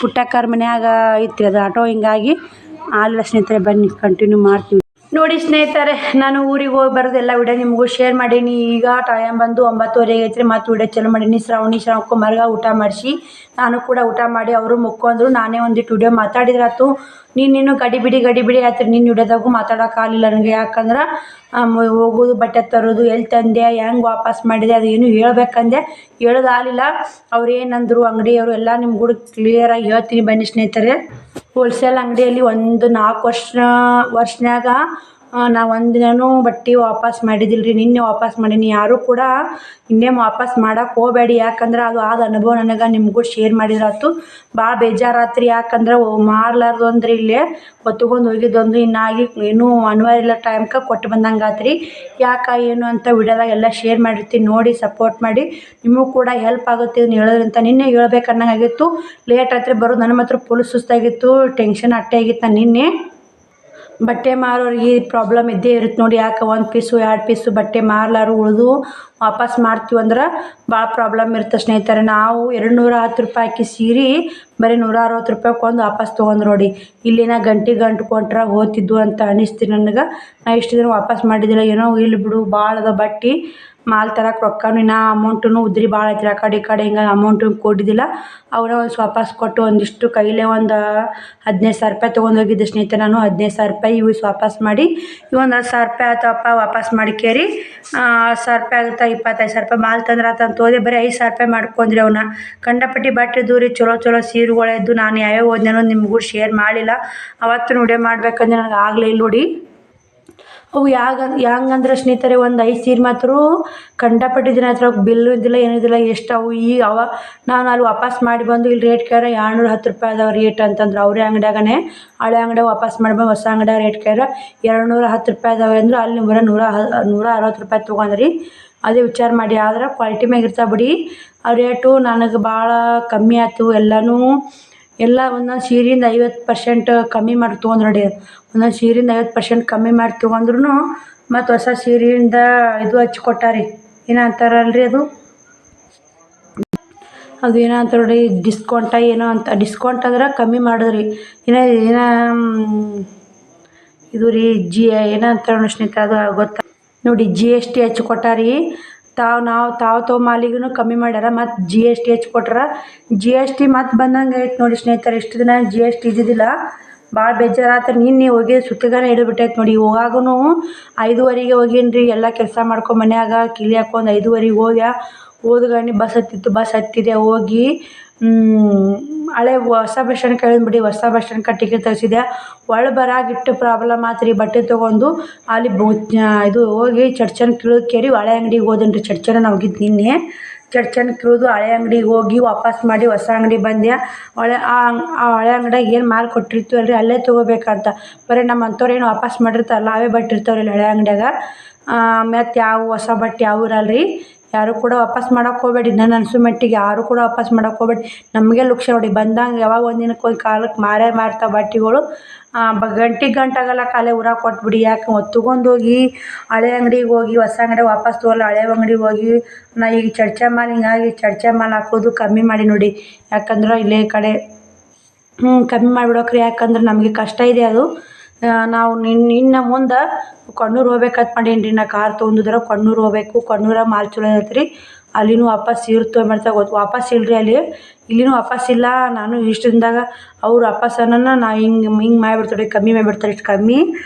A: ಪುಟ್ಟಕ್ಕರ ಮನ್ಯಾಗ ಐತ್ರಿ ಅದು ಆಟೋ, ಹಿಂಗಾಗಿ ಆಗಲ್ಲ ಸ್ನೇಹಿತರೆ. ಬನ್ನಿ ಕಂಟಿನ್ಯೂ ಮಾಡ್ತೀವಿ ನೋಡಿ ಸ್ನೇಹಿತರೆ. ನಾನು ಊರಿಗೆ ಹೋಗಿ ಬರೋದು ಎಲ್ಲ ವಿಡಿಯೋ ನಿಮಗೂ ಶೇರ್ ಮಾಡೀನಿ. ಈಗ ಟೈಮ್ ಬಂದು 9:30 ಆಗೈತೆ ರೀ. ಮತ್ತು ವಿಡಿಯೋ ಚಾಲು ಮಾಡೀನಿ. ಶ್ರಾವಣಕ್ಕೂ ಮರ್ಗ ಊಟ ಮಾಡಿಸಿ ನಾನು ಕೂಡ ಊಟ ಮಾಡಿ ಅವರು ಮುಕ್ಕೊಂಡ್ರು. ನಾನೇ ಒಂದಿಟ್ಟು ವಿಡಿಯೋ ಮಾತಾಡಿದ್ರಾತು. ನೀನು ಗಡಿಬಿಡಿ ಆಯ್ತು ರೀ. ನಿನ್ನ ವಿಡಿಯೋದಾಗೂ ಮಾತಾಡೋಕ್ಕಾಗಲಿಲ್ಲ ನನಗೆ. ಯಾಕಂದ್ರೆ ಹೋಗೋದು ಬಟ್ಟೆ ತರೋದು ಎಲ್ಲಿ ತಂದೆ ಹೆಂಗೆ ವಾಪಸ್ ಮಾಡಿದೆ ಅದು ಏನು ಹೇಳ್ಬೇಕಂದೆ ಹೇಳೋದಾಗಲಿಲ್ಲ. ಅವ್ರು ಏನಂದರು ಅಂಗಡಿಯವರು ಎಲ್ಲ ನಿಮ್ಗೂ ಕ್ಲಿಯರಾಗಿ ಹೇಳ್ತೀನಿ ಬನ್ನಿ ಸ್ನೇಹಿತರೆ. ಹೋಲ್ಸೇಲ್ ಅಂಗಡಿಯಲ್ಲಿ ಒಂದು 4 ವರ್ಷನ್ಯಾಗ ನಾವು ಒಂದಿನೂ ಬಟ್ಟೆ ವಾಪಸ್ ಮಾಡಿದ್ದಿಲ್ಲ ರೀ. ನಿನ್ನೆ ವಾಪಸ್ ಮಾಡೀನಿ. ಯಾರೂ ಕೂಡ ಇನ್ನೇನು ವಾಪಸ್ ಮಾಡೋಕೆ ಹೋಗಬೇಡಿ. ಯಾಕಂದ್ರೆ ಅದು ಆದ ಅನುಭವ ನನಗೆ ನಿಮಗೂ ಶೇರ್ ಮಾಡಿದ್ರಾತು. ಭಾಳ ಬೇಜಾರಾತ್ರಿ. ಯಾಕಂದ್ರೆ ಮಾರ್ಲಾರ್ದು ಅಂದ್ರೆ ಇಲ್ಲೇ ಹೊತ್ಕೊಂಡು ಹೋಗಿದ್ದೊಂದು ಇನ್ನಾಗಿ ಏನೂ ಅನಿವಾರ್ಯ ಇಲ್ಲ ಟೈಮ್ಗೆ ಕೊಟ್ಟು ಬಂದಂಗೆ ಆತ್ರಿ. ಯಾಕೆ ಏನು ಅಂತ ವಿಡಿಯೋದಾಗ ಎಲ್ಲ ಶೇರ್ ಮಾಡಿರ್ತೀನಿ. ನೋಡಿ ಸಪೋರ್ಟ್ ಮಾಡಿ. ನಿಮಗೂ ಕೂಡ ಹೆಲ್ಪ್ ಆಗುತ್ತೆ ಇದನ್ನು ಹೇಳೋದ್ರಿಂದ. ನಿನ್ನೆ ಹೇಳ್ಬೇಕು ಅನ್ನಂಗಾಗಿತ್ತು. ಲೇಟ್ ಆಯ್ತು ಬರೋದು. ನನ್ನ ಮಾತ್ರ ಫುಲ್ ಸುಸ್ತಾಗಿತ್ತು, ಟೆನ್ಷನ್ ಅಟ್ಟೆ ಆಗಿತ್ತು. ನಾನು ನಿನ್ನೆ ಬಟ್ಟೆ ಮಾರೋರಿಗೆ ಪ್ರಾಬ್ಲಮ್ ಇದ್ದೇ ಇರುತ್ತೆ ನೋಡಿ. ಯಾಕೆ 1 ಪೀಸು 2 ಪೀಸು ಬಟ್ಟೆ ಮಾರ್ಲಾರು ಉಳಿದು ವಾಪಸ್ ಮಾಡ್ತೀವಿ ಅಂದ್ರೆ ಭಾಳ ಪ್ರಾಬ್ಲಮ್ ಇರುತ್ತೆ ಸ್ನೇಹಿತರೆ. ನಾವು 210 ರೂಪಾಯಿ ಹಾಕಿ ಸೀರೆ ಬರೀ 160 ರೂಪಾಯಿಗೆ ಒಂದು ವಾಪಸ್ ತೊಗೊಂಡು ನೋಡಿ. ಇಲ್ಲಿನ ಗಂಟೆ ಕೊಂಟ್ರೆ ಹೋಗ್ತಿದ್ವು ಅಂತ ಅನ್ನಿಸ್ತೀನಿ ನನಗೆ. ನಾ ಇಷ್ಟು ದಿನ ವಾಪಸ್ ಮಾಡಿದ್ದಿಲ್ಲ. ಏನೋ ಇಲ್ಲಿ ಬಿಡು ಭಾಳ ಅದ ಬಟ್ಟೆ ಮಾಲ್ ತರಕ್ಕೆ ರೊಕ್ಕನೂ ಇನ್ನು ಅಮೌಂಟೂ ಉದ್ರಿ ಭಾಳ ಐತ್ರಿ. ಆ ಕಡೆ ಹಿಂಗೆ ಅಮೌಂಟು ಕೊಟ್ಟಿದ್ದಿಲ್ಲ. ಅವರ ಒಂದು ವಾಪಸ್ ಕೊಟ್ಟು ಒಂದಿಷ್ಟು ಕೈಲೇ ಒಂದು 15,000 ರೂಪಾಯಿ ತೊಗೊಂಡೋಗಿದ್ದೆ ಸ್ನೇಹಿತರೆ. ನಾನು 15,000 ರೂಪಾಯಿ ಇವು ವಾಪಸ್ ಮಾಡಿ ಒಂದು 10,000 ರೂಪಾಯಿ ಆಯ್ತಪ್ಪ ವಾಪಸ್ ಮಾಡಿಕೇರಿ. 10,000 ರೂಪಾಯಿ ಆಗುತ್ತೆ. 25,000 ರೂಪಾಯಿ ಮಾಲ್ ತಂದ್ರೆ ಆತಂತ ಹೋದೆ. ಬರೀ 5,000 ರೂಪಾಯಿ ಮಾಡ್ಕೊಂಡ್ರಿ ಅವನ್ನ. ಕಂಡಪಟ್ಟಿ ಬಟ್ಟೆ ದೂರಿ ಚಲೋ ಸೀರೆಗಳಿದ್ದು ನಾನು ಯಾವ್ಯಾವ ಓದ್ನೇನೋ ನಿಮಗೂ ಶೇರ್ ಮಾಡಿಲ್ಲ. ಅವತ್ತು ವಿಡಿಯೋ ಮಾಡ್ಬೇಕಂದ್ರೆ ನನಗೆ ಆಗಲೇ ಇಲ್ಲ ನೋಡಿ. ಅವು ಹೆಂಗಂದ್ರೆ ಸ್ನೇಹಿತರೆ, ಒಂದು 5 ಸೀರೆ ಮಾತ್ರ ಕಂಡಪಟ್ಟಿ ದಿನ ಹತ್ರ ಬಿಲ್ಲು ಇದ್ದಿಲ್ಲ ಏನೂ ಇದ್ದಿಲ್ಲ. ಎಷ್ಟು ಅವು ಈಗ ನಾನು ಅಲ್ಲಿ ವಾಪಸ್ ಮಾಡಿ ಬಂದು ಇಲ್ಲಿ ರೇಟ್ ಕೇಳಿದ್ರೆ 210 ರೂಪಾಯಿ ಅದಾವ ರೇಟ್ ಅಂತಂದ್ರೆ. ಅವರೇ ಅಂಗಡಿಯಾಗನೇ ಹಳೆ ಅಂಗಡಿಯಾಗ ವಾಪಸ್ ಮಾಡ್ಬಂದು ಹೊಸ ಅಂಗಡಿಯಾಗ ರೇಟ್ ಕೇಳಿದ್ರೆ 210 ರೂಪಾಯಿ ಅದಾವೆ ಅಂದ್ರೆ ಅಲ್ಲಿ ಬರೋ 160 ರೂಪಾಯಿ ತೊಗೊಂಡ್ರಿ. ಅದೇ ವಿಚಾರ ಮಾಡಿ. ಆದ್ರೆ ಕ್ವಾಲಿಟಿ ಮ್ಯಾಗ ಇರ್ತಾವೆ ಬಿಡಿ. ಆ ರೇಟು ನನಗೆ ಭಾಳ ಕಮ್ಮಿ ಆಯ್ತು. ಎಲ್ಲ ಒಂದೊಂದು ಸೀರೆಯಿಂದ 50% ಕಮ್ಮಿ ಮಾಡಿ ತೊಗೊಂಡು ನೋಡಿ. ಒಂದೊಂದು ಸೀರೆಯಿಂದ 50% ಕಮ್ಮಿ ಮಾಡಿ ತೊಗೊಂಡ್ರು ಮತ್ತು ಹೊಸ ಸೀರೆಯಿಂದ ಇದು ಹಚ್ಚಿ ಕೊಟ್ಟಾರಿ. ಏನೋ ಅಂತಾರಲ್ರಿ ಅದು ಏನೋ ಅಂತಾರೆ ನೋಡಿ, ಏನೋ ಅಂತ. ಡಿಸ್ಕೌಂಟ್ ಅಂದ್ರೆ ಕಮ್ಮಿ ಮಾಡಿದ್ರಿ. ಏನೋ ಇದು ರೀ ಏನೋ ಅಂತಾರೆ ನೋಡಿ ಸ್ನೇಹಿತರೆ, ಅದು ಗೊತ್ತಾ ನೋಡಿ. GST ಹಚ್ಚಿ ಕೊಟ್ಟಾರಿ. ತಾವು ಮಾಲಿಗೂ ಕಮ್ಮಿ ಮಾಡ್ಯಾರ. ಮತ್ತು GST ಹಚ್ಚಿ ಕೊಟ್ರ. GST ಮತ್ತು ಬಂದಂಗೆ ಐತೆ ನೋಡಿ ಸ್ನೇಹಿತರೆ. ಇಷ್ಟು ದಿನ GST ಇದ್ದಿದ್ದಿಲ್ಲ. ಭಾಳ ಬೇಜಾರಾತ್ರಿ. ನಿನ್ನೆ ಹೋಗಿ ಸುತ್ತಿಗಾನೆ ಹಿಡಿದ್ಬಿಟ್ಟೈತೆ ನೋಡಿ. ಹೋಗಾಗೂ 5:30ಗೆ ಹೋಗೀನಿ ರೀ. ಎಲ್ಲ ಕೆಲಸ ಮಾಡ್ಕೊಂಡು ಮನ್ಯಾಗ ಕಿಲಿ ಹಾಕೊಂಡು 5:30ಗೆ ಹೋದ್ಗಣ್ಣಿ ಬಸ್ ಹತ್ತಿದೆ. ಹೋಗಿ ಹಳೆ ಹೊಸ ಬಸ್ ಸ್ಟ್ಯಾಂಡ್ ಕೇಳಿದ್ಬಿಡಿ. ಹೊಸ ಬಸ್ ಸ್ಟ್ಯಾಂಡ್ಗೆ ಟಿಕೆಟ್ ತೆಗ್ಸಿದೆ. ಬರಾಗಿಟ್ಟು ಪ್ರಾಬ್ಲಮ್ ಆತ್ರಿ. ಬಟ್ಟೆ ತೊಗೊಂಡು ಅಲ್ಲಿ ಇದು ಹೋಗಿ ಚಡ್ಚನ್ ಕೇರಿ ಹಳೆ ಅಂಗಡಿಗೆ ಹೋದೀನಿ ರೀ. ಚಡ್ಚನ ನಾವು ಹೋಗಿದ್ದು ನಿನ್ನೆ. ಚಡ್ಚನ್ ಕಿಳಿದು ಹಳೆ ಅಂಗಡಿಗೆ ಹೋಗಿ ವಾಪಸ್ ಮಾಡಿ ಹೊಸ ಅಂಗಡಿ ಬಂದೆ. ಆ ಹಳೆ ಅಂಗಡಿಯಾಗ ಏನು ಮಾಲ್ ಕೊಟ್ಟಿರ್ತೀವಲ್ಲ ರೀ ಅಲ್ಲೇ ತೊಗೋಬೇಕಂತ. ಬರೀ ನಮ್ಮಂಥವ್ರು ಏನು ವಾಪಸ್ ಮಾಡಿರ್ತಾರಲ್ಲ ಅವೇ ಬಟ್ಟೆ ಇರ್ತಾವ್ರಿ ಹಳೆ ಅಂಗಡಿಯಾಗ. ಮತ್ತು ಯಾವ ಹೊಸ ಬಟ್ಟೆ ಯಾವ ಇರಲ್ಲ ರೀ. ಯಾರು ಕೂಡ ವಾಪಸ್ ಮಾಡೋಕೆ ಹೋಗ್ಬೇಡಿ. ನನ್ನ ಅನಿಸೋ ಮಟ್ಟಿಗೆ ಯಾರು ಕೂಡ ವಾಪಸ್ ಮಾಡೋಕೆ ಹೋಗ್ಬೇಡಿ. ನಮಗೆ ಲುಕ್ಷ ನೋಡಿ ಬಂದಂಗೆ ಯಾವಾಗ ಒಂದಿನಕ್ಕೆ ಒಂದು ಕಾಲಕ್ಕೆ ಮಾರ್ತಾವೆ ಬಟ್ಟೆಗಳು. ಗಂಟೆಗಲ್ಲ ಕಾಲೇ ಊರಾಗ ಕೊಟ್ಬಿಡಿ. ಯಾಕೆ ಹೊತ್ತುಕೊಂಡು ಹೋಗಿ ಹಳೆ ಅಂಗಡಿಗೆ ಹೋಗಿ ಹೊಸ ಅಂಗಡಿಗೆ ವಾಪಸ್ ತೊಗೊಲ್ಲ, ಹಳೆ ಅಂಗಡಿಗೆ ಹೋಗಿ ನಾ ಈಗ ಚರ್ಚೆ ಮಾಲ್ ಹಿಂಗಾಗಿ ಚರ್ಚೆ ಮಾಲ್ ಹಾಕೋದು ಕಮ್ಮಿ ಮಾಡಿ ನೋಡಿ. ಯಾಕಂದ್ರೆ ಇಲ್ಲೇ ಕಡೆ ಕಮ್ಮಿ ಮಾಡಿಬಿಡೋಕ್ರಿ. ಯಾಕಂದ್ರೆ ನಮಗೆ ಕಷ್ಟ ಇದೆ ಅದು. ನಾವು ಇನ್ನು ಮುಂದೆ ಕೊಣ್ಣೂರು ಹೋಗ್ಬೇಕಂತ ಮಾಡೀನಿ ರೀ. ನಾ ಕಾರ್ ತೊಗೊಂಡಿದ್ರೆ ಕೊಣ್ಣೂರು ಹೋಗ್ಬೇಕು. ಕೊಣ್ಣೂರಾಗ ಮಾಲ್ ಚಲೋ ಐತೆ ರೀ. ಅಲ್ಲಿನೂ ವಾಪಸ್ ಸೀರೆ ತೊಗೊಂಬರ್ತಾರೆ. ವಾಪಸ್ ಇಲ್ಲರಿ ಅಲ್ಲಿ, ಇಲ್ಲಿನೂ ವಾಪಸ್ ಇಲ್ಲ. ನಾನು ಇಷ್ಟು ದಿನದಾಗ ಅವ್ರು ವಾಪಸ್ ಅನ್ನೋಣ ನಾ ಹಿಂಗೆ ಮಾಡಿಬಿಡ್ತಾರೆ, ಕಮ್ಮಿ ಮಾಡಿಬಿಡ್ತಾರೆ ಇಷ್ಟು ಕಮ್ಮಿ.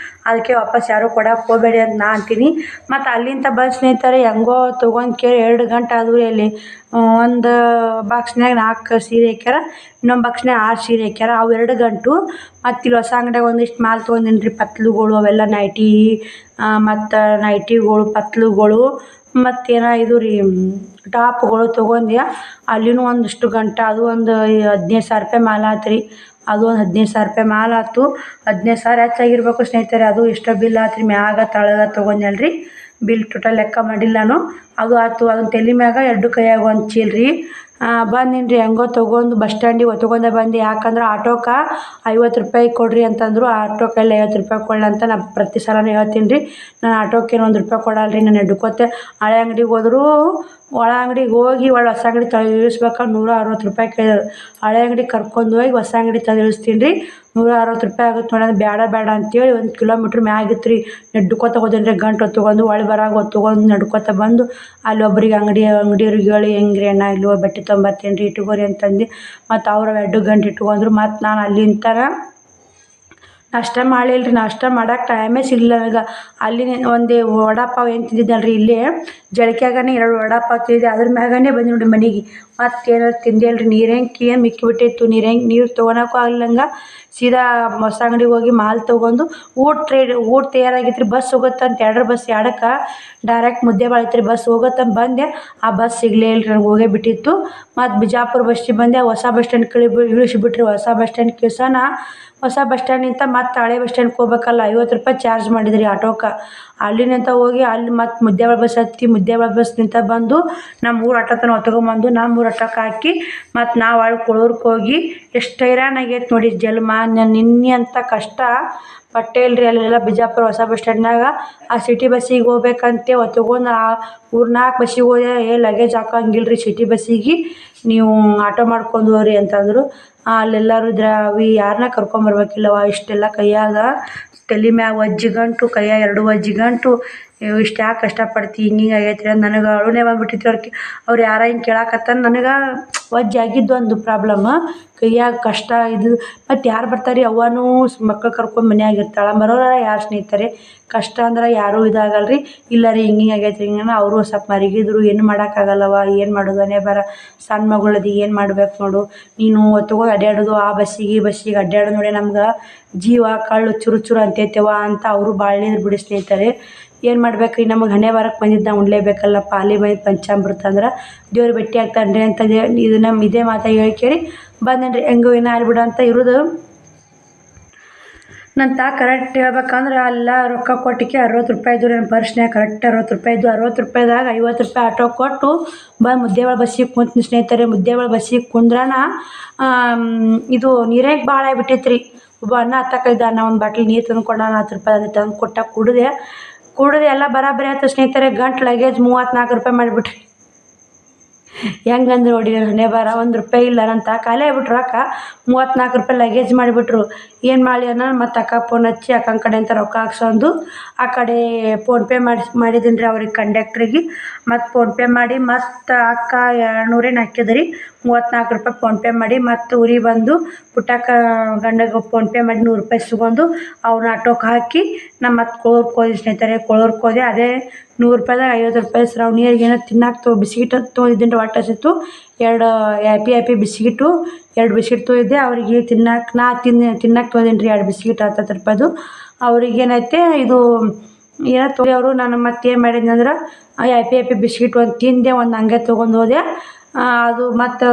A: ಅದಕ್ಕೆ ವಾಪಸ್ ಯಾರೂ ಕೊಡೋಕೆ ಹೋಗಬೇಡಿ ಅಂತ ನಾ ಅಂತೀನಿ. ಮತ್ತು ಅಲ್ಲಿಂದ ಬಂದು ಸ್ನೇಹಿತರೆ ಹೆಂಗೋ ತೊಗೊಂಡು 2 ಗಂಟೆ ಆದವು ಅಲ್ಲಿ. ಒಂದು ಬಾಕ್ಸ್ನಾಗ 4 ಸೀರೆ ಹಾಕ್ಯಾರ, ಇನ್ನೊಂದು ಬಾಕ್ಸ್ನಾಗ 6 ಸೀರೆ ಹಾಕ್ಯಾರ. ಅವು 2 ಗಂಟು. ಮತ್ತು ಇಲ್ಲಿ ಹೊಸ ಅಂಗಡಿಯಾಗ ಒಂದಿಷ್ಟು ಮಾಲ್ ತೊಗೊಂಡಿನಿ ರೀ. ಪತ್ಲುಗಳು ಅವೆಲ್ಲ ನೈಟಿ, ಮತ್ತು ನೈಟಿಗಳು, ಪತ್ಲುಗಳು, ಮತ್ತೇನ ಇದು ರೀ ಟಾಪ್ಗಳು ತೊಗೊಂಡ್ಯ. ಅಲ್ಲಿನೂ ಒಂದಿಷ್ಟು ಗಂಟೆ ಅದು ಒಂದು 15,000 ರೂಪಾಯಿ ಮಾಲ್ ಆತು ರೀ. ಅದು ಒಂದು 15,000 ರೂಪಾಯಿ ಮಾಲ್ ಆಯ್ತು. 15,000 ಹೆಚ್ಚಾಗಿರ್ಬೇಕು ಸ್ನೇಹಿತರೆ. ಅದು ಎಷ್ಟೋ ಬಿಲ್ ಆತು ರೀ. ಮ್ಯಾಗ ತಳಗ ತೊಗೊಂಡ್ನಲ್ಲ ರೀ, ಬಿಲ್ ಟೋಟಲ್ ಲೆಕ್ಕ ಮಾಡಿಲ್ಲ ನಾನು. ಅದು ಆಯ್ತು. ಅದನ್ನ ತಲೆ ಮ್ಯಾಗ 2 ಕೈಯಾಗ ಒಂದು ಚೀಲ ರೀ. ಬಂದೀನಿ ರೀ ಹೆಂಗೋ ತೊಗೊಂಡು ಬಸ್ ಸ್ಟ್ಯಾಂಡಿಗೆ ತೊಗೊಂಡೆ ಬಂದು. ಯಾಕಂದ್ರೆ ಆಟೋಕ್ಕೆ 50 ರೂಪಾಯಿ ಕೊಡಿರಿ ಅಂತಂದರು. ಆಟೋಕಲ್ಲಿ 50 ರೂಪಾಯಿ ಕೊಡಲಿ ಅಂತ ನಾನು ಪ್ರತಿ ಸಲನೂ ಹೇಳ್ತೀನಿ ರೀ. ನಾನು ಆಟೋಕ್ಕೇನು 1 ರೂಪಾಯಿ ಕೊಡಲ್ಲ ರೀ. ನಾನು ನಡ್ಕೊತೆ ಹಳೆ ಅಂಗಡಿಗೆ ಹೋದರೂ ಒಳ ಅಂಗಡಿಗೆ ಹೋಗಿ ಹೊಸ ಅಂಗಡಿ ಇಳಿಸ್ಬೇಕಾದ್ರೆ 160 ರೂಪಾಯಿ ಕೇಳಿದ್ರು. ಹಳೆ ಅಂಗಡಿಗೆ ಕರ್ಕೊಂಡು ಹೋಗಿ ಹೊಸ ಅಂಗಡಿ ಇಳಿಸ್ತೀನಿ ರೀ. 160 ರೂಪಾಯಿ ಆಗುತ್ತೆ ನೋಡೋಣ. ಬೇಡ ಅಂತೇಳಿ 1 ಕಿಲೋಮೀಟ್ರ್ ಮ್ಯಾಗಿತ್ತು ರೀ. ನಡ್ಕೊತ ಹೋದೇನಿ ರೀ. ಗಂಟು ಹೊತ್ತುಕೊಂಡು ಬರಾಗ ಹೊತ್ತುಕೊಂಡು ನಡ್ಕೊತ ಬಂದು ಅಲ್ಲಿ ಒಬ್ರಿಗೆ ಅಂಗಡಿಯವ್ರಿಗೆ ಹೇಳಿ ಹೆಂಗ್ರಿ ಅಣ್ಣ ಇಲ್ಲಿ ಹೋಗಿ ಬಟ್ಟೆ ತೊಗೊಂಬರ್ತೀನಿ ರೀ ಇಟ್ಕೋರಿ ಅಂತಂದು. ಮತ್ತು ಅವ್ರು 2 ಗಂಟೆ ಇಟ್ಕೊಂಡ್ರು. ಮತ್ತು ನಾನು ಅಲ್ಲಿಂದ ನಾಷ್ಟ ಮಾಡಲಿಲ್ಲ ರೀ. ನಾಷ್ಟ ಮಾಡೋಕೆ ಟೈಮೇ ಸಿಗಲಿಲ್ಲ ನನಗೆ. ಅಲ್ಲಿ ಒಂದು ವಡಾಪಾವ್ ಏನು ತಿಂದಿದ್ದಲ್ಲ ರೀ, ಇಲ್ಲೇ ಜಳಕ್ಯಾಗನೇ 2 ವಡಾಪಾವ್ ತಿಂದಿದ್ದೆ. ಅದ್ರ ಮ್ಯಾಗನೇ ಬಂದು ನೋಡಿ ಮನೆಗೆ. ಮತ್ತೇನಾರು ತಿಂದೆ ಅಲ್ಲ ರೀ. ನೀರೇಂಕಿ ಏನು ಮಿಕ್ಕಿಬಿಟ್ಟಿತ್ತು. ನೀರು ತೊಗೊಳಕ್ಕೂ ಆಗ್ಲಿಲ್ಲಂಗೆ ಸೀದಾ ಹೊಸ ಅಂಗಡಿಗೆ ಹೋಗಿ ಮಾಲ್ ತೊಗೊಂಡು ಊಟ ತಯಾರಾಗಿತ್ತು ರೀ. ಬಸ್ ಹೋಗುತ್ತಂತ 2 ಬಸ್ 2ಕ್ಕೆ ಡೈರೆಕ್ಟ್ ಮುದ್ದೇಬಿಹಾಳ ಐತೆ ರೀ ಬಸ್ ಹೋಗುತ್ತಂತ ಬಂದೆ. ಆ ಬಸ್ ಸಿಗಲೇ ಇಲ್ಲ ರೀ. ನನಗೆ ಹೋಗೇ ಬಿಟ್ಟಿತ್ತು. ಮತ್ತು ಬಿಜಾಪುರ ಬಸ್ಸಿಗೆ ಬಂದೆ. ಹೊಸ ಬಸ್ ಸ್ಟ್ಯಾಂಡ್ ಇಳಿಸಿಬಿಟ್ರಿ. ಹೊಸ ಬಸ್ ಸ್ಟ್ಯಾಂಡ್ ಕಿಸನ ಹೊಸ ಬಸ್ ಸ್ಟ್ಯಾಂಡಿಂದ ಮತ್ತು ಹಳೆ ಬಸ್ ಸ್ಟ್ಯಾಂಡ್ಗೆ ಹೋಗ್ಬೇಕಲ್ಲ, 50 ರೂಪಾಯಿ ಚಾರ್ಜ್ ಮಾಡಿದ್ರಿ ಆಟೋಕ್ಕೆ. ಅಲ್ಲಿನಿಂದ ಹೋಗಿ ಅಲ್ಲಿ ಮತ್ತು ಮುದ್ದೇಬಿಹಾಳ ಬಸ್ ಹತ್ತಿ ಮುದ್ದೇಬಿಹಾಳ ಬಸ್ನಿಂದ ಬಂದು ನಮ್ಮ ಊರು ಆಟೋ ತನಕ ಹೊತ್ಕೊಂಬಂದು ನಮ್ಮ ಊರು ಆಟೋಕ್ಕೆ ಹಾಕಿ ಮತ್ತು ನಾವು ಕೊಳೂರ್ಗೆ ಹೋಗಿ ಎಷ್ಟು ಹೈರಾಣ ಆಗೈತೆ ನೋಡಿ ಜನ್ಮ. ನಿನ್ನೆ ಅಂತ ಕಷ್ಟ ಪಟ್ಟೇ ಇಲ್ಲ ರೀ. ಅಲ್ಲೆಲ್ಲ ಬಿಜಾಪುರ ಹೊಸ ಬಸ್ ಸ್ಟ್ಯಾಂಡ್ನಾಗ ಆ ಸಿಟಿ ಬಸ್ಸಿಗೆ ಹೋಗ್ಬೇಕಂತೆ ಹೊತ್ಕೊಂಡು 3-4 ಬಸ್ಸಿಗೆ ಹೋದೆ. ಲಗೇಜ್ ಹಾಕೋಂಗಿಲ್ಲ ರೀ ಸಿಟಿ ಬಸ್ಸಿಗೆ, ನೀವು ಆಟೋ ಮಾಡ್ಕೊಂಡು ಹೋಗ್ರಿ ಅಂತಂದರು. ಅಲ್ಲೆಲ್ಲರೂ ಅವಿ ಯಾರನ್ನ ಕರ್ಕೊಂಬರ್ಬೇಕಿಲ್ಲವ. ಇಷ್ಟೆಲ್ಲ ಕೈಯಾಗ ತಲೆ ಮ್ಯಾಗ ಒಜ್ಜಿಗಂಟು, ಕೈಯಾಗ 2 ಒಜ್ಜಿಗಂಟು. ಇಷ್ಟು ಯಾಕೆ ಕಷ್ಟಪಡ್ತಿ ಹಿಂಗೆ ಆಗೈತೆ ರೀ ಅಂತ ನನಗೆ ಅಳುನೇ ಬಂದುಬಿಟ್ಟಿತ್ತು. ಅವ್ರು ಯಾರ ಹಿಂಗೆ ಕೇಳಾಕತ್ತಾನ. ನನಗೆ ಒಜ್ಜಾಗಿದ್ದು ಒಂದು ಪ್ರಾಬ್ಲಮ್ ಕೈಯಾಗ ಕಷ್ಟ ಇದು. ಮತ್ತು ಯಾರು ಬರ್ತಾರೆ ಅವ್ವನೂ ಮಕ್ಳು ಕರ್ಕೊಂಡು ಮನ್ಯಾಗ ಇರ್ತಾಳೆ. ಬರೋರು ಯಾರು ಸ್ನೇಹಿತರೆ. ಕಷ್ಟ ಅಂದ್ರೆ ಯಾರೂ ಇದಾಗಲ್ಲ ರೀ. ಇಲ್ಲ ರೀ ಹಿಂಗೆ ಆಗೈತೆ ಹಿಂಗೆ ಅವರು ಸ್ವಲ್ಪ ಮರಿಗಿದ್ರು. ಏನು ಮಾಡೋಕ್ಕಾಗಲ್ಲವ, ಏನು ಮಾಡೋದು ಹಣೆ ಬರ. ಸಣ್ಣ ಮಗಳದಿ ಏನು ಮಾಡ್ಬೇಕು ನೋಡು ನೀನು. ಹೊತ್ಕೊಂಡು ಅಡ್ಡಾಡೋದು ಆ ಬಸ್ಸಿಗೆ ಈ ಬಸ್ಸಿಗೆ ಅಡ್ಡಾಡೋದು ನೋಡಿ ನಮ್ಗೆ ಜೀವ ಕಳ್ಳು ಚುರು ಅಂತೈತೆವ ಅಂತ ಅವರು ಬಾಳ್ನಿದ್ರು ಬಿಡಿ ಸ್ನೇಹಿತರೆ. ಏನು ಮಾಡ್ಬೇಕು ರೀ, ನಮಗೆ ಹಣೆ ಬರಕ್ಕೆ ಬಂದಿದ್ದು ನಾವು ಉಣ್ಲೇಬೇಕಲ್ಲ. ಪಾಲಿ ಬಂದಿದ್ದು ಪಂಚಾಮೃತ ಅಂದ್ರೆ ದೇವ್ರು ಭೇಟಿ ಆಗ್ತಾನೆ ರೀ ಅಂತ ಇದು ನಮ್ಮ ಇದೇ ಮಾತಾಗಿ ಹೇಳಿ ಕೇಳಿ ಬಂದೇನಿ ರೀ. ಹೆಂಗೋ ಏನೋ ಆಗ್ಬಿಡ ಅಂತ ಇರೋದು. ನನ್ನ ಕರೆಕ್ಟ್ ಹೇಳ್ಬೇಕಂದ್ರೆ ಎಲ್ಲ ರೊಕ್ಕ ಕೊಟ್ಟಿಕ್ಕೆ 60 ರೂಪಾಯಿ ಇದ್ದು ನನ್ನ ಪರ್ಸ್ನ್ಯಾಗ. ಕರೆಕ್ಟ್ 60 ರೂಪಾಯಿ ಇದ್ದು. 60 ರೂಪಾಯಿದಾಗ 50 ರೂಪಾಯಿ ಆಟೋ ಕೊಟ್ಟು ಬಂದು ಮುದ್ದೇಬಿಹಾಳ ಬಸ್ಸಿಗೆ ಕುಂತೀನಿ ಸ್ನೇಹಿತರೆ. ಮುದ್ದೇಬಿಹಾಳ ಬಸ್ಸಿಗೆ ಕುಂದ್ರಾನ ಇದು ನೀರಾಗ ಭಾಳ ಆಗಿಬಿಟ್ಟಿತ್ತು ರೀ. ಒಬ್ಬ ಅಣ್ಣ ಹತ್ತಕೈದ ಅಣ್ಣ ಒಂದು ಬಾಟ್ಲಿ ನೀರು ತಂದು ಕೊಡೋಣ 10 ರೂಪಾಯಿ ತಂದು ಕೊಟ್ಟ. ಕುಡಿದೆ ಎಲ್ಲ ಬರಾಬರಿ ಆಯ್ತು ಸ್ನೇಹಿತರೆ. ಗಂಟು ಲಗೇಜ್ 34 ರೂಪಾಯಿ ಮಾಡಿಬಿಟ್ರಿ. ಹೆಂಗಂದ್ರೆ ನೋಡಿ ನನ್ನ ಹಣೆ ಬರ. 1 ರೂಪಾಯಿ ಇಲ್ಲ ಅಂತ ಖಾಲಿ ಆಗ್ಬಿಟ್ರು ರೊಕ್ಕ. 34 ರೂಪಾಯಿ ಲಗೇಜ್ ಮಾಡಿಬಿಟ್ರು. ಏನು ಮಾಡಲಿ ಅನ್ನೋ ಮತ್ತು ಅಕ್ಕ ಫೋನ್ ಹಚ್ಚಿ ಅಕ್ಕನ ಕಡೆ ಅಂತ ರೊಕ್ಕ ಹಾಕ್ಸೊಂದು ಆ ಕಡೆ ಫೋನ್ಪೇ ಮಾಡಿದ್ದೀನಿ ರೀ ಅವ್ರಿಗೆ ಕಂಡಕ್ಟ್ರಿಗೆ. ಮತ್ತು ಫೋನ್ಪೇ ಮಾಡಿ ಮತ್ತು ಅಕ್ಕ 200 ಏನು ಹಾಕಿದ್ರಿ. 34 ರೂಪಾಯಿ ಫೋನ್ಪೇ ಮಾಡಿ ಮತ್ತು ಊರಿಗೆ ಬಂದು ಪುಟ್ಟಕ್ಕ ಗಂಡಗೆ ಫೋನ್ಪೇ ಮಾಡಿ 100 ರೂಪಾಯಿ ಇಸ್ಕೊಂಡು ಅವ್ರನ್ನ ಆಟೋಕ್ಕೆ ಹಾಕಿ ನಮ್ಮ ಮತ್ತು ಕೊಳೂರ್ಗೆ ಹೋದೆ ಸ್ನೇಹಿತರೆ. ಕೊಳೂರ್ಗೆ ಹೋದೆ. ಅದೇ 100 ರೂಪಾಯಿದಾಗ 50 ರೂಪಾಯಿ ಶ್ರಾವಣಿಯರಿಗೆ ಏನೋ ತಿನ್ನಕ್ಕೆ ಬಿಸ್ಕಿಟ್ ತೊಗೊಂಡಿದ್ದೀನಿ ರೀ. ಹೊಟ್ಟೆ ಹಸಿತ್ತು. 2 ಹ್ಯಾಪಿ ಬಿಸ್ಕಿಟು 2 ಬಿಸ್ಕಿಟ್ ತೊಗೊಂಡಿದ್ದೆ. ಅವ್ರಿಗೆ ತಿನ್ನಕ್ಕೆ ತೊಗೊಂಡೀನಿ ರೀ 2 ಬಿಸ್ಕಿಟ್ 10 ರೂಪಾಯಿದು. ಅವ್ರಿಗೇನೈತೆ ಇದು ಏನೋ ತೊಗೊಂಡು ಅವರು. ನಾನು ಮತ್ತೇನು ಮಾಡಿದ್ನಿ ಅಂದ್ರೆ ಹ್ಯಾಪಿ ಬಿಸ್ಕಿಟ್ ಒಂದು ತಿಂದೆ, ಒಂದು ಹಂಗೆ ತೊಗೊಂಡು ಹೋದೆ. ಅದು ಮತ್ತು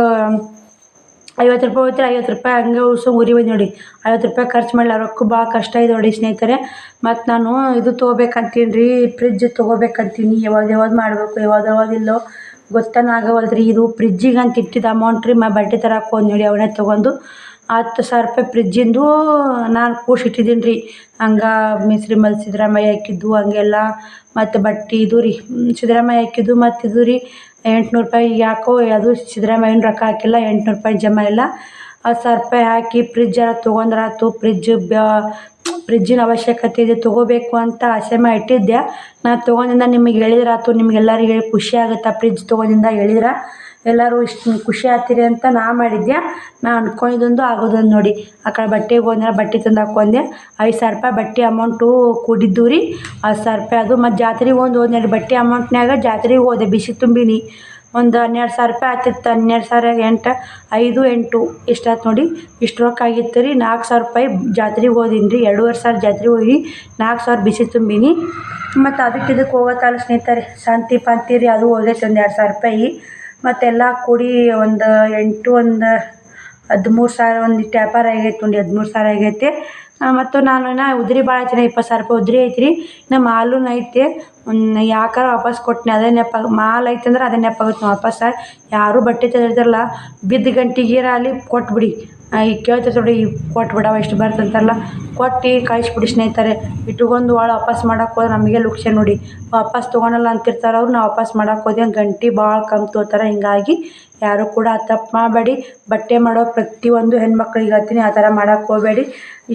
A: 50 ರೂಪಾಯಿ ಹೋಯ್ತು, 50 ರೂಪಾಯಿ ಹಂಗೆ ಊರಿ ಬಂದು ನೋಡಿ. 50 ರೂಪಾಯಿ ಖರ್ಚು ಮಾಡಲಿ, ರೊಕ್ಕ ಭಾಳ ಕಷ್ಟ ಇದೆ ನೋಡಿ ಸ್ನೇಹಿತರೆ. ಮತ್ತು ನಾನು ಇದು ತೊಗೋಬೇಕಂತೀನಿ ರೀ, ಫ್ರಿಜ್ ತೊಗೋಬೇಕಂತೀನಿ. ಯಾವ್ದು ಮಾಡಬೇಕು ಯಾವ್ದಿಲ್ಲೋ ಗೊತ್ತನ ಆಗವಲ್ದು ರೀ. ಇದು ಫ್ರಿಜ್ಜಿಗೆ ಅಂತ ಇಟ್ಟಿದ್ದು ಅಮೌಂಟ್ ರೀ. ಬಟ್ಟೆ ತರಕ್ಕೆ ಹೋದ್ ನೋಡಿ, ಅವನ್ನೇ ತೊಗೊಂಡು 10,000 ರೂಪಾಯಿ ಫ್ರಿಜ್ಜಿಂದು ನಾನು ಕೂಡಿಸಿಟ್ಟಿದ್ದೀನಿ ರೀ. ಹಂಗೆ ಸಿದ್ದರಾಮಯ್ಯ ಹಾಕಿದ್ದು ಹಂಗೆಲ್ಲ, ಮತ್ತು ಬಟ್ಟೆ ಇದು ರೀ ಸಿದ್ದರಾಮಯ್ಯ ಹಾಕಿದ್ದು, ಮತ್ತು ಇದು ರೀ 800 ರೂಪಾಯಿ. ಯಾಕೋ ಅದು ಸಿದ್ದರಾಮಯ್ಯನ ರೊಕ್ಕ ಹಾಕಿಲ್ಲ, 800 ರೂಪಾಯಿ ಜಮಾ ಇಲ್ಲ. 10,000 ರೂಪಾಯಿ ಹಾಕಿ ಫ್ರಿಜ್ ಎಲ್ಲ ತೊಗೊಂಡ್ರಾತು. ಫ್ರಿಜ್ಜಿನ ಅವಶ್ಯಕತೆ ಇದೆ, ತೊಗೋಬೇಕು ಅಂತ ಆಸೆ ಇಟ್ಟಿದ್ದೆ. ನಾನು ತೊಗೊಂಡಿಂದ ನಿಮಗೆ ಹೇಳಿದ್ರಾತು, ನಿಮ್ಗೆಲ್ಲರಿಗೆ ಹೇಳಿ ಖುಷಿ ಆಗುತ್ತೆ. ಫ್ರಿಜ್ ತೊಗೊಂಡಿಂದ ಹೇಳಿದ್ರೆ ಎಲ್ಲರೂ ಇಷ್ಟು ಖುಷಿ ಆಗ್ತೀರಿ ಅಂತ ನಾ ಮಾಡಿದ್ದೆ. ನಾ ಅಂದ್ಕೊಂಡಿದ್ದೊಂದು ಆಗೋದೊಂದು ನೋಡಿ. ಆ ಕಡೆ ಬಟ್ಟೆಗೆ ಹೋದ್ರೆ ಬಟ್ಟೆ ತಂದು ಹಾಕ್ಕೊಂಡೆ. 5,000 ರೂಪಾಯಿ ಬಟ್ಟೆ ಅಮೌಂಟು ಕೂಡಿದ್ದು ರೀ. 10,000 ರೂಪಾಯಿ ಅದು. ಮತ್ತು ಜಾತ್ರೆಗೆ ಹೋದ್ನಿ ಬಟ್ಟೆ ಅಮೌಂಟ್ನಾಗ. ಜಾತ್ರೆಗೆ ಹೋದೆ, ಬಿಸಿ ತುಂಬಿನಿ. ಒಂದು 12,000 ರೂಪಾಯಿ ಆಗ್ತಿತ್ತು. 12,000 8 8 ಇಷ್ಟಾಯ್ತು ನೋಡಿ. ಇಷ್ಟು ರೊಕ್ಕ ಆಗಿತ್ತು ರೀ. 4,000 ರೂಪಾಯಿ ಜಾತ್ರೆಗೆ ಹೋದೀನಿ ರೀ. 2,500 ಜಾತ್ರೆಗೆ ಹೋಗಿ 4,000 ಬಿಸಿ ತುಂಬಿನಿ. ಮತ್ತು ಇದಕ್ಕೆ ಹೋಗತ್ತಲ್ಲ ಸ್ನೇಹಿತರೆ, ಶಾಂತಿ ಪಾಂತಿ ರೀ, ಅದು ಹೋಗೈತೆ ಒಂದು 2,000 ರೂಪಾಯಿ. ಮತ್ತೆಲ್ಲ ಕೂಡಿ ಒಂದು 13,000 ಒಂದಿಷ್ಟು ವ್ಯಾಪಾರ ಆಗೈತೆ ನೋಡಿ. 13,000 ಆಗೈತೆ. ಮತ್ತು ನಾನು ಉದ್ರಿ ಭಾಳ ಐತಿ, 20,000 ರೂಪಾಯಿ ಉದ್ರಿ ಐತ್ರಿ. ಇನ್ನು ಮಾಲೂ ಐತೆ. ಯಾಕಾರ ವಾಪಸ್ ಕೊಟ್ಟಿನಿ, ಅದೇ ನೆನಪಾಗ ಮಾಲ್ ಐತೆ ಅಂದ್ರೆ ಅದೇ ನೆನಪಾಗುತ್ತೆ ವಾಪಸ್. ಯಾರು ಬಟ್ಟೆ ತೆಗೆದಿರ್ತಾರಲ್ಲ, ಬಿದ್ದ ಗಂಟಿಗೆ ಅಲ್ಲಿ ಕೊಟ್ಬಿಡಿ. ಈಗ ಕೇಳ್ತಾರೆ ನೋಡಿ, ಕೊಟ್ಬಿಡವ ಎಷ್ಟು ಬರ್ತಂತಾರಲ್ಲ, ಕೊಟ್ಟು ಕಳಿಸ್ಬಿಡಿ ಸ್ನೇಹಿತರೆ. ಇಟ್ಕೊಂಡು ವಾಪಸ್ ಮಾಡೋಕೆ ಹೋದ್ರೆ ನಮಗೆ ಲುಕ್ಷ ನೋಡಿ. ವಾಪಸ್ ತೊಗೊಳಲ್ಲ ಅಂತಿರ್ತಾರೆ ಅವ್ರು. ನಾವು ವಾಪಸ್ ಮಾಡೋಕೆ ಹೋದ್ರೆ ಗಂಟೆ ಭಾಳ ಕಮ್ಮಿ ತೊಗೋತಾರೆ. ಹಿಂಗಾಗಿ ಯಾರು ಕೂಡ ತಪ್ಪು ಮಾಡಬೇಡಿ. ಬಟ್ಟೆ ಮಾಡೋ ಪ್ರತಿಯೊಂದು ಹೆಣ್ಮಕ್ಳಿಗೆ ಹೇಳ್ತೀನಿ, ಆ ಥರ ಮಾಡೋಕೆ ಹೋಗಬೇಡಿ.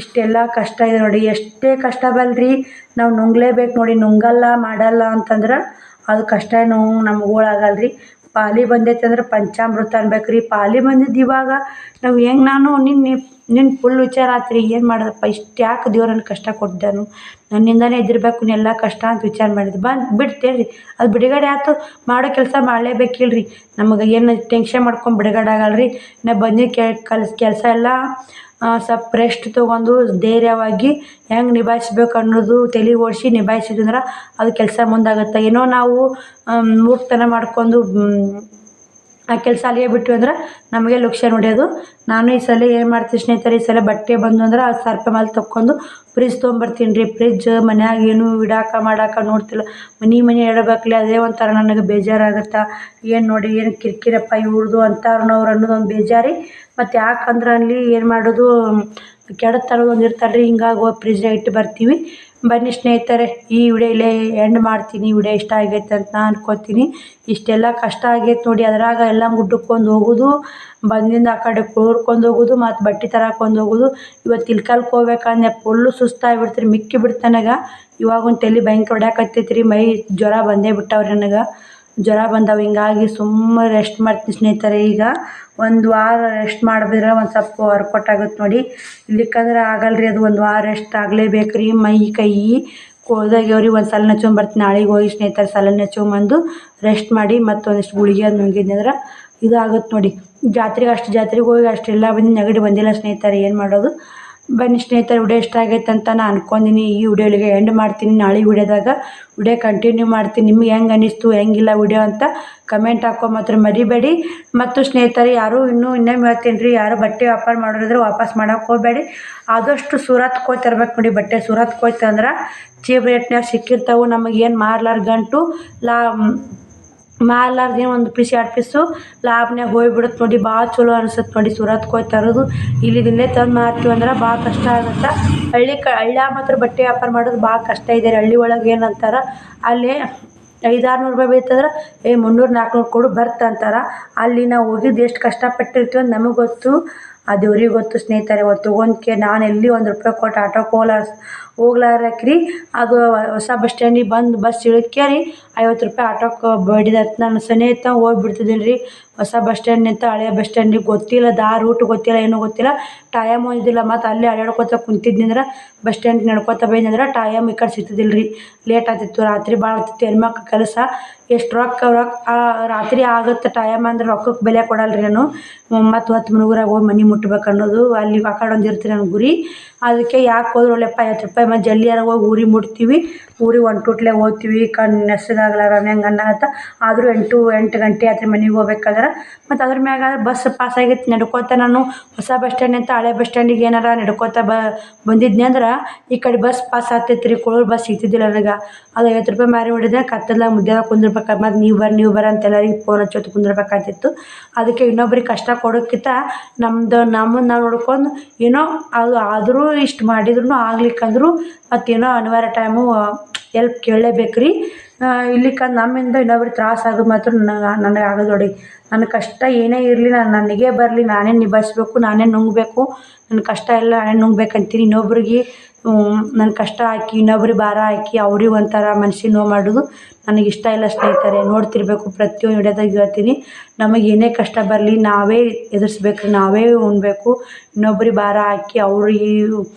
A: ಇಷ್ಟೆಲ್ಲ ಕಷ್ಟ ಇದೆ ನೋಡಿ. ಎಷ್ಟೇ ಕಷ್ಟ ಬಲ್ರಿ, ನಾವು ನುಂಗ್ಲೇಬೇಕು ನೋಡಿ. ನುಂಗಲ್ಲ ಮಾಡಲ್ಲ ಅಂತಂದ್ರೆ ಅದು ಕಷ್ಟ ಏನು ನಮ್ಗೊಳಾಗಲ್ಲ ರೀ. ಪಾಲಿ ಬಂದೈತೆ ಅಂದ್ರೆ ಪಂಚಾಮೃತ ಅನ್ಬೇಕು ರೀ. ಪಾಲಿ ಬಂದಿದ್ದು ಇವಾಗ ನಾವು ಹೆಂಗೆ, ನಾನು ನಿನ್ನ ಫುಲ್ ವಿಚಾರ ಆತ್ರಿ. ಏನು ಮಾಡೋದಪ್ಪ, ಇಷ್ಟು ಯಾಕೆ ದೇವ್ರನ್ನ ಕಷ್ಟ ಕೊಟ್ಟಿದ್ದಾನು, ನನ್ನಿಂದನೇ ಇದ್ದಿರಬೇಕು ಎಲ್ಲ ಕಷ್ಟ ಅಂತ ವಿಚಾರ ಮಾಡಿದ್ದು. ಬಿಡ್ತೇಳ್ರಿ, ಅದು ಬಿಡುಗಡೆ ಆಯ್ತು. ಮಾಡೋ ಕೆಲಸ ಮಾಡಲೇಬೇಕಿಲ್ರಿ. ನಮಗೆ ಏನು ಟೆನ್ಷನ್ ಮಾಡ್ಕೊಂಡು ಬಿಡುಗಡೆ ಆಗಲ್ಲ ರೀ. ನಾ ಬಂದಿದ್ದ ಕೆಲಸ ಎಲ್ಲ ಸ್ವಲ್ಪ ರೆಸ್ಟ್ ತೊಗೊಂಡು ಧೈರ್ಯವಾಗಿ ಹೆಂಗೆ ನಿಭಾಯಿಸ್ಬೇಕು ಅನ್ನೋದು ತಲೆ ಓಡಿಸಿ ನಿಭಾಯಿಸಿದ್ರೆ ಅದು ಕೆಲಸ ಮುಂದಾಗುತ್ತೆ. ಏನೋ ನಾವು ಮೂರ್ಖತನ ಮಾಡ್ಕೊಂಡು ಆ ಕೆಲಸ ಅಲ್ಲಿಯೇ ಬಿಟ್ವಿ ಅಂದ್ರೆ ನಮಗೆ ಲಕ್ಷ್ಯ ನೋಡ್ಯೋದು. ನಾನು ಈ ಸಲ ಏನು ಮಾಡ್ತೀನಿ ಸ್ನೇಹಿತರೆ, ಈ ಸಲ ಬಟ್ಟೆ ಬಂದು ಅಂದ್ರೆ 10,000 ರೂಪಾಯಿ ಮೇಲೆ ತೊಗೊಂಡು ಫ್ರಿಜ್ ತೊಗೊಂಬರ್ತೀನಿ ರೀ. ಫ್ರಿಜ್ ಮನ್ಯಾಗ ಏನು ಮಾಡಾಕ ನೋಡ್ತಿಲ್ಲ. ಮನೆ ಇಡಬೇಕಲ್ಲ, ಅದೇ ಒಂಥರ ನನಗೆ ಬೇಜಾರಾಗುತ್ತೆ. ಏನು ನೋಡಿ ಏನು ಕಿರಿಕಿರಪ್ಪ ಇವ್ರದ್ದು ಅಂತಾರನವ್ರು ಅನ್ನೋದೊಂದು ಬೇಜಾರಿ. ಮತ್ತು ಯಾಕಂದ್ರೆ ಅಲ್ಲಿ ಏನು ಮಾಡೋದು, ಕೆಡದು ತರೋದೊಂದು ಇರ್ತಾರೆ ರೀ. ಹಿಂಗಾಗಿ ಹೋಗಿ ಫ್ರಿಜ್ನಾಗ ಇಟ್ಟು ಬರ್ತೀವಿ. ಬನ್ನಿ ಸ್ನೇಹಿತರೆ, ಈ ವಿಡಿಯೋ ಇಲ್ಲೇ ಎಂಡ್ ಮಾಡ್ತೀನಿ. ವಿಡಿಯೋ ಇಷ್ಟ ಆಗೈತೆ ಅಂತ ನಾನು ಅನ್ಕೋತೀನಿ. ಇಷ್ಟೆಲ್ಲ ಕಷ್ಟ ಆಗೈತೆ ನೋಡಿ. ಅದ್ರಾಗ ಎಲ್ಲ ಮುಡ್ಕೊಂಡು ಹೋಗೋದು, ಬಂದಿಂದ ಆ ಕಡೆ ಕೂರ್ಕೊಂಡು ಹೋಗೋದು, ಮತ್ತು ಬಟ್ಟೆ ತರಕೊಂಡು ಹೋಗೋದು. ಇವತ್ತು ಇಲ್ಕಲ್ಗೆ ಹೋಗ್ಬೇಕಂದ್ರೆ ಫುಲ್ಲು ಸುಸ್ತಾಗಿಬಿಡ್ತೀರಿ, ಮಿಕ್ಕಿ ಬಿಡ್ತನಾಗ. ಇವಾಗ ಒಂದು ತಲೆ ಭಯಂಕರ ಹೊಡ್ಯಾಕತ್ತೈತಿ ರೀ. ಮೈ ಜ್ವರ ಬಂದೇ ಬಿಟ್ಟವ್ರಿ ನನಗೆ. ಜ್ವರ ಬಂದವು. ಹಿಂಗಾಗಿ ಸುಮ್ಮನೆ ರೆಸ್ಟ್ ಮಾಡ್ತೀನಿ ಸ್ನೇಹಿತರೆ. ಈಗ 1 ವಾರ ರೆಸ್ಟ್ ಮಾಡಿದ್ರೆ ಒಂದು ಸ್ವಲ್ಪ ವರ್ಕೌಟ್ ಆಗುತ್ತೆ ನೋಡಿ. ಇಲ್ಲಿಕ್ಕಂದ್ರೆ ಆಗಲ್ಲ ರೀ, ಅದು 1 ವಾರ ರೆಸ್ಟ್ ಆಗಲೇಬೇಕು ರೀ. ಮೈ ಕೈ ಕೋಲ್ದಾಗ್ಯವ್ರಿಗೆ ಒಂದು ಸಲ ಬರ್ತೀನಿ. ನಾಳೆಗೆ ಹೋಗಿ ಸ್ನೇಹಿತರೆ ಸಲ ಬಂದು ರೆಸ್ಟ್ ಮಾಡಿ ಮತ್ತೊಂದಿಷ್ಟು ಗುಳಿಗೆ ಅದು ನುಂಗಿದ್ನಂದ್ರೆ ಇದು ಆಗುತ್ತೆ ನೋಡಿ. ಜಾತ್ರೆಗೆ ಹೋಗಿ ಅಷ್ಟೆಲ್ಲ ಬಂದು ನೆಗಡಿ ಬಂದಿಲ್ಲ ಸ್ನೇಹಿತರೆ, ಏನು ಮಾಡೋದು. ಬನ್ನಿ ಸ್ನೇಹಿತರೆ, ವಿಡಿಯೋ ಇಷ್ಟ ಆಗೈತೆ ಅಂತ ನಾನು ಅನ್ಕೊಂಡಿನಿ. ಈ ವಿಡಿಯೋಲಿಗೆ ಎಂಡ್ ಮಾಡ್ತೀನಿ. ನಾಳೆ ವಿಡಿಯೋದಾಗ ವಿಡಿಯೋ ಕಂಟಿನ್ಯೂ ಮಾಡ್ತೀನಿ. ನಿಮ್ಗೆ ಹೆಂಗೆ ಅನ್ನಿಸ್ತು ಹೆಂಗಿಲ್ಲ ವಿಡಿಯೋ ಅಂತ ಕಮೆಂಟ್ ಹಾಕೋ ಮಾತ್ರ ಮರಿಬೇಡಿ. ಮತ್ತು ಸ್ನೇಹಿತರೆ, ಇನ್ನೊಮ್ಮೆ ಹೇಳ್ತೀನಿ ರೀ, ಯಾರು ಬಟ್ಟೆ ವ್ಯಾಪಾರ ಮಾಡೋರಿದ್ರೆ ವಾಪಸ್ ಮಾಡೋಕೆ ಹೋಗಬೇಡಿ. ಆದಷ್ಟು ಸೂರತ್ಗೆ ಹೋಗಿ ತರ್ಬೇಕು ನೋಡಿ ಬಟ್ಟೆ. ಸೂರತ್ಗೆ ಹೋಗಿ ತಂದ್ರೆ ಚೀಪ್ ರೇಟ್ನಾಗ ಸಿಕ್ಕಿರ್ತಾವೆ. ನಮಗೇನು ಮಾರ್ಲಾರ ಗಂಟು ಮಾರ್ಲಾರ್ದೇನು 1 ಪೀಸ್ 2 ಪೀಸು ಲಾಭನಾಗ ಹೋಗ್ಬಿಡುತ್ತೆ ನೋಡಿ. ಭಾಳ ಚಲೋ ಅನಿಸುತ್ತೆ ನೋಡಿ ಸೂರತ್ಗೆ ಹೋಗಿ ತರೋದು. ಇಲ್ಲೇ ತಂದು ಮಾರ್ತೀವಿ ಅಂದ್ರೆ ಭಾಳ ಕಷ್ಟ ಆಗುತ್ತೆ. ಹಳ್ಳ್ಯಾಗ ಮಾತ್ರ ಬಟ್ಟೆ ವ್ಯಾಪಾರ ಮಾಡೋದು ಭಾಳ ಕಷ್ಟ ಇದೆ. ಹಳ್ಳಿ ಒಳಗೆ ಏನಂತಾರೆ, ಅಲ್ಲಿ 500-600 ರೂಪಾಯಿ ಬೀಳ್ತಂದ್ರೆ 300-400 ಕೊಡು ಅಂತಂತಾರೆ. ಅಲ್ಲಿ ನಾವು ಹೋಗಿದ್ದು ಎಷ್ಟು ಕಷ್ಟಪಟ್ಟಿರ್ತೀವಿ ಅಂತ ನಮಗೆ ಗೊತ್ತು, ಆ ದೇವ್ರಿಗೆ ಗೊತ್ತು ಸ್ನೇಹಿತರೆ. ತೊಗೊಂಡ್ಕೆ ನಾನು ಎಲ್ಲಿ 1 ರೂಪಾಯಿ ಕೊಟ್ಟು ಆಟೋಕ್ಕೆ ಹೋಗ್ಲಾರಕ್ರಿ. ಅದು ಹೊಸ ಬಸ್ ಸ್ಟ್ಯಾಂಡಿಗೆ ಬಂದು ಬಸ್ ಇಳಿದ್ಕೇರಿ 50 ರೂಪಾಯಿ ಆಟೋಕ್ಕೆ ಬಡಿದತ್ತು. ನಾನು ಸನೇತ ಹೋಗ್ಬಿಡ್ತಿದ್ದೀನಿ ರೀ ಹೊಸ ಬಸ್ ಸ್ಟ್ಯಾಂಡ್ನಿಂದ ಹಳೆಯ ಬಸ್ ಸ್ಟ್ಯಾಂಡಿಗೆ. ಗೊತ್ತಿಲ್ಲ ರೂಟ್ ಗೊತ್ತಿಲ್ಲ, ಏನೂ ಗೊತ್ತಿಲ್ಲ, ಟೈಮ್ ಓದಿಲ್ಲ. ಮತ್ತು ಅಲ್ಲಿ ಅಡ್ಯಾಡ್ಕೊತ ಕುಂತಿದ್ನಂದ್ರೆ ಬಸ್ ಸ್ಟ್ಯಾಂಡ್ ನಡ್ಕೊತ ಬಂದ್ರೆ ಟೈಮ್ ಈ ಕಡೆ ಸಿಗ್ತಿದ್ದಿಲ್ಲ ರೀ. ಲೇಟ್ ಆಗ್ತಿತ್ತು, ರಾತ್ರಿ ಭಾಳ ಆಗ್ತಿತ್ತು. ಹೆಣ್ಮಕ್ಳು ಕೆಲಸ ಎಷ್ಟು ರೊಕ್ಕ ರಾತ್ರಿ ಆಗುತ್ತೆ. ಟೈಮ್ ಅಂದ್ರೆ ರೊಕ್ಕಕ್ಕೆ ಬೆಲೆ ಕೊಡಲ್ಲ ರೀ ನಾನು. ಮತ್ತು 10 ಮುಳುಗುರಾಗ ಹೋಗಿ ಮನೆ ಮುಟ್ಬೇಕು ಅನ್ನೋದು ಅಲ್ಲಿ ಆ ಕಡೆ ಒಂದು ಇರ್ತೀರಿ ನನ್ನ ಗುರಿ. ಅದಕ್ಕೆ ಯಾಕೆ ಹೋದ್ರೆ ಒಳ್ಳೆಪ್ಪ 50 ರೂಪಾಯಿ ಮತ್ತು ಜಲ್ದಿಯಾರ ಹೋಗಿ ಊರಿಗೆ ಮುಟ್ತೀವಿ. ಊರಿಗೆ ಒಂಟುಟ್ಲೆ ಹೋಗ್ತೀವಿ ನೆಸದಾಗ್ಲಾರ ಹೆಂಗೆ ಅನ್ನತ್ತ. ಆದರೂ 8 ಗಂಟೆ ಆತ್ರಿ ಮನೆಗೆ ಹೋಗ್ಬೇಕಾದ್ರೆ. ಮತ್ತು ಅದ್ರ ಮ್ಯಾಗ ಬಸ್ ಪಾಸ್ ಆಗೈತಿ ನಡ್ಕೋತ ನಾನು ಹೊಸ ಬಸ್ ಸ್ಟ್ಯಾಂಡ್ ಅಂತ ಹಳೆ ಬಸ್ ಸ್ಟ್ಯಾಂಡಿಗೆ ಏನಾರ ನಡ್ಕೋತ ಬಂದಿದ್ನಿ ಅಂದ್ರೆ ಈ ಕಡೆ ಬಸ್ ಪಾಸ್ ಆಗ್ತೈತಿ ರೀ. ಕೊಳೂರು ಬಸ್ ಸಿಗ್ತಿದ್ದಿಲ್ಲ ನನಗೆ. ಅದು 50 ರೂಪಾಯಿ ಮಾರಿ ಹೊಡಿದೆ. ಕತ್ತಲಾಗ ಮುದ್ದೆ ಕುಂದಿರ್ಬೇಕು. ಮತ್ತು ನೀವು ಬರ್ರಿ ಅಂತ ಎಲ್ಲರಿಗೆ ಫೋನ್ ಹಚ್ಚೋದು ಕುಂದಿರ್ಬೇಕಾಗ್ತಿತ್ತು. ಅದಕ್ಕೆ ಇನ್ನೊಬ್ರಿಗೆ ಕಷ್ಟ ಕೊಡೋಕ್ಕಿಂತ ನಮ್ಮನ್ನು ನಾವು ನೋಡ್ಕೊಂಡು ಏನೋ ಅದು ಆದರೂ ಇಷ್ಟು ಮಾಡಿದ್ರು ಆಗ್ಲಿಕ್ಕಂದ್ರೂ ಮತ್ತೇನೋ ಅನಿವಾರ್ಯ ಟೈಮು ಎಲ್ಪ್ ಕೇಳಲೇಬೇಕು ರೀ. ಇಲ್ಲಿಕಂದು ನಮ್ಮಿಂದ ಇನ್ನೊಬ್ರಿಗೆ ತ್ರಾಸ ಆಗೋದು ಮಾತ್ರ ನನಗೆ ಆಗೋದು ನೋಡಿ. ನನ್ನ ಕಷ್ಟ ಏನೇ ಇರಲಿ ನನಗೇ ಬರಲಿ, ನಾನೇ ನಿಭಾಯಿಸ್ಬೇಕು, ನಾನೇ ನುಂಗಬೇಕು. ನನ್ನ ಕಷ್ಟ ಎಲ್ಲ ನಾನೇ ನುಂಗ್ಬೇಕಂತೀನಿ. ಇನ್ನೊಬ್ರಿಗೆ ನನ್ನ ಕಷ್ಟ ಹಾಕಿ ಇನ್ನೊಬ್ರಿಗೆ ಭಾರ ಹಾಕಿ ಅವ್ರಿಗೆ ಒಂಥರ ಮನ್ಸಿಗೆ ನೋವು ಮಾಡೋದು ನನಗೆ ಇಷ್ಟ ಇಲ್ಲ ಸ್ನೇಹಿತರೆ. ನೋಡ್ತಿರ್ಬೇಕು ಪ್ರತಿಯೊಂದು ವಿಡಿಯೋದಾಗ ಹೇಳ್ತೀನಿ, ನಮಗೆ ಏನೇ ಕಷ್ಟ ಬರಲಿ ನಾವೇ ಎದುರಿಸ್ಬೇಕು, ನಾವೇ ಉಣ್ಬೇಕು. ಇನ್ನೊಬ್ರಿಗೆ ಭಾರ ಹಾಕಿ ಅವ್ರಿಗೆ